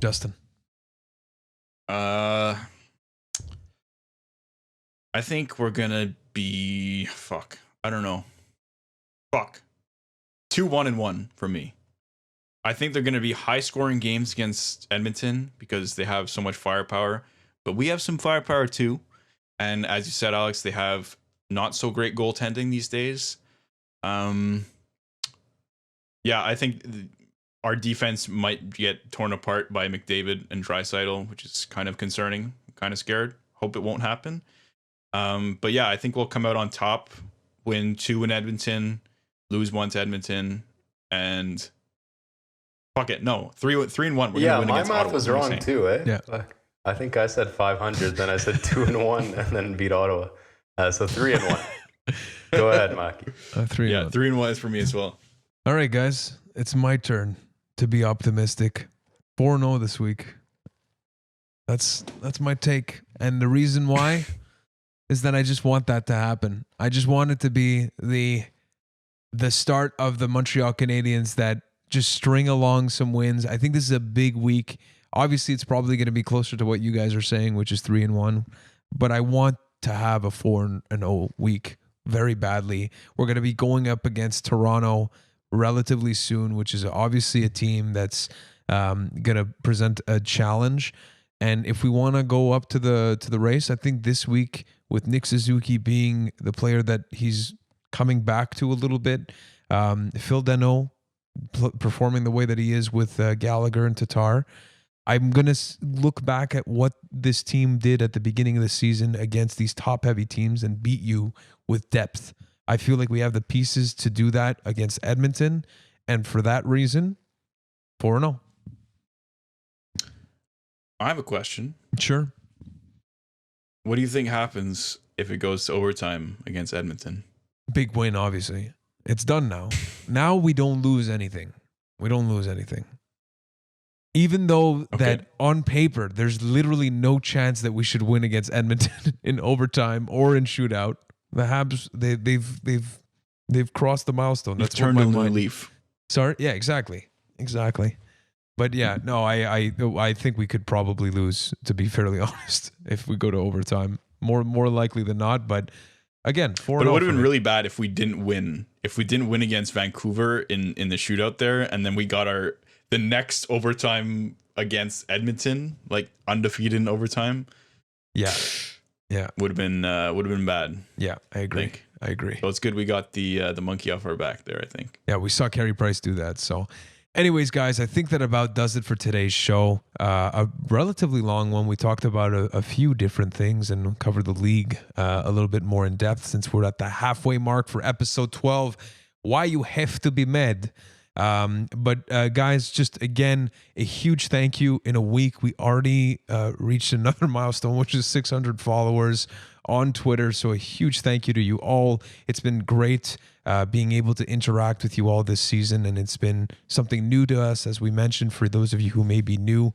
Justin. I think we're gonna be I don't know. 2-1-1 for me. I think they're gonna be high scoring games against Edmonton because they have so much firepower. But we have some firepower too. And as you said, Alex, they have not so great goaltending these days. Yeah, I think our defense might get torn apart by McDavid and Draisaitl, which is kind of concerning. I'm kind of scared. Hope it won't happen. But yeah, I think we'll come out on top, win 2 in Edmonton, lose 1 to Edmonton, and 3-1. We're gonna win my against math Ottawa, was wrong too, eh? Yeah. I think I said 500, then I said 2-1, and then beat Ottawa. So 3-1. Go ahead, Maki. 3-1. Yeah, 3-1 is for me as well. All right, guys, it's my turn to be optimistic. 4-0 this week. That's my take, and the reason why is that I just want that to happen. I just want it to be the start of the Montreal Canadiens that just string along some wins. I think this is a big week. Obviously, it's probably going to be closer to what you guys are saying, which is 3-1. But I want to have a 4-0 week very badly. We're going to be going up against Toronto relatively soon, which is obviously a team that's going to present a challenge. And if we want to go up to the race, I think this week with Nick Suzuki being the player that he's coming back to a little bit, Phil Deneau performing the way that he is with Gallagher and Tatar, I'm going to look back at what this team did at the beginning of the season against these top-heavy teams and beat you with depth. I feel like we have the pieces to do that against Edmonton, and for that reason, 4-0. I have a question. Sure. What do you think happens if it goes to overtime against Edmonton? Big win, obviously. It's done now. Now we don't lose anything. Even though that on paper, there's literally no chance that we should win against Edmonton in overtime or in shootout. The Habs, they've crossed the milestone. That's turned a new leaf. Sorry, yeah, exactly. But yeah, no, I think we could probably lose, to be fairly honest, if we go to overtime. More likely than not, but again, 4-0. But it would have been really bad if we didn't win. If we didn't win against Vancouver in the shootout there, and then we got the next overtime against Edmonton, like undefeated in overtime. Yeah. Yeah. would have been bad. Yeah, I agree. Think. I agree. So it's good we got the monkey off our back there, I think. Yeah, we saw Carey Price do that. So, anyways, guys, I think that about does it for today's show. A relatively long one. We talked about a few different things and covered the league a little bit more in depth since we're at the halfway mark for episode 12. Why you have to be mad. But guys, just again, a huge thank you. In a week, we already reached another milestone, which is 600 followers on Twitter. So a huge thank you to you all. It's been great being able to interact with you all this season, and it's been something new to us. As we mentioned, for those of you who may be new,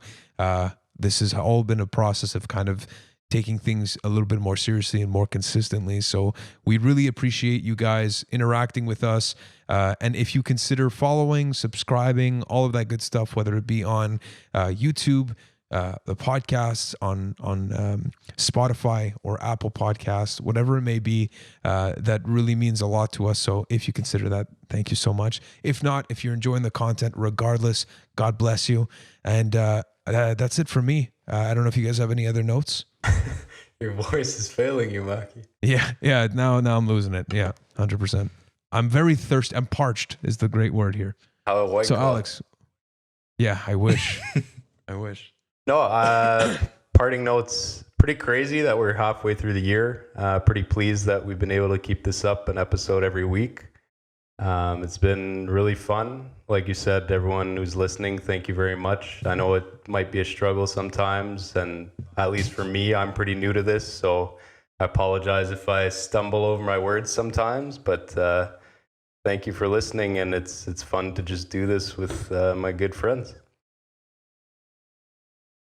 this has all been a process of kind of taking things a little bit more seriously and more consistently. So we really appreciate you guys interacting with us. And if you consider following, subscribing, all of that good stuff, whether it be on YouTube, the podcasts on Spotify or Apple Podcasts, whatever it may be, that really means a lot to us. So if you consider that, thank you so much. If not, if you're enjoying the content, regardless, God bless you. And that's it for me. I don't know if you guys have any other notes. Your voice is failing you, Maki. Yeah. Now I'm losing it. Yeah, 100%. I'm very thirsty. I'm parched is the great word here. How a white So claw. Alex, yeah, I wish. I wish. No, parting notes. Pretty crazy that we're halfway through the year. Pretty pleased that we've been able to keep this up an episode every week. It's been really fun. Like you said, everyone who's listening, thank you very much. I know it might be a struggle sometimes, and at least for me, I'm pretty new to this, so I apologize if I stumble over my words sometimes, but thank you for listening, and it's fun to just do this with my good friends.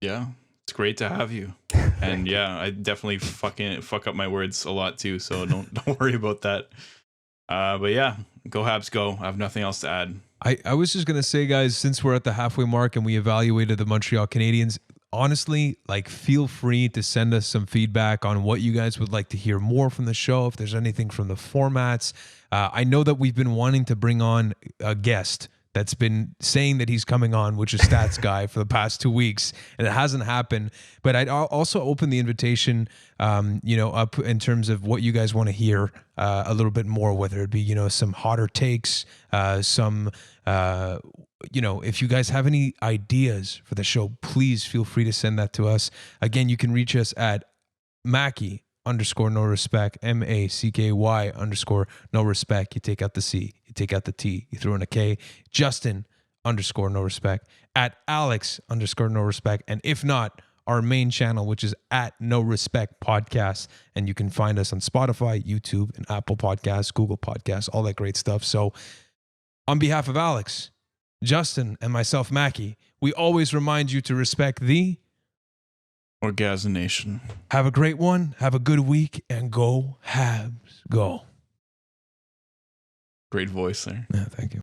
Yeah, it's great to have you. And yeah, I definitely fuck up my words a lot too, so don't worry about that. But yeah, go Habs, go. I have nothing else to add. I was just going to say, guys, since we're at the halfway mark and we evaluated the Montreal Canadiens, honestly, like, feel free to send us some feedback on what you guys would like to hear more from the show. If there's anything from the formats, I know that we've been wanting to bring on a guest that's been saying that he's coming on, which is Stats Guy, for the past 2 weeks, and it hasn't happened. But I'd also open the invitation, up in terms of what you guys want to hear a little bit more, whether it be, some hotter takes, if you guys have any ideas for the show, please feel free to send that to us. Again, you can reach us at Mackie _no respect, MACKY _no respect. You take out the C, you take out the T, you throw in a K. Justin _no respect, at Alex _no respect. And if not, our main channel, which is at No Respect Podcast. And you can find us on Spotify, YouTube, and Apple Podcasts, Google Podcasts, all that great stuff. So on behalf of Alex, Justin, and myself, Mackie, we always remind you to respect the Orgasm Nation. Have a great one. Have a good week, and go Habs. Go. Great voice there. Yeah, thank you.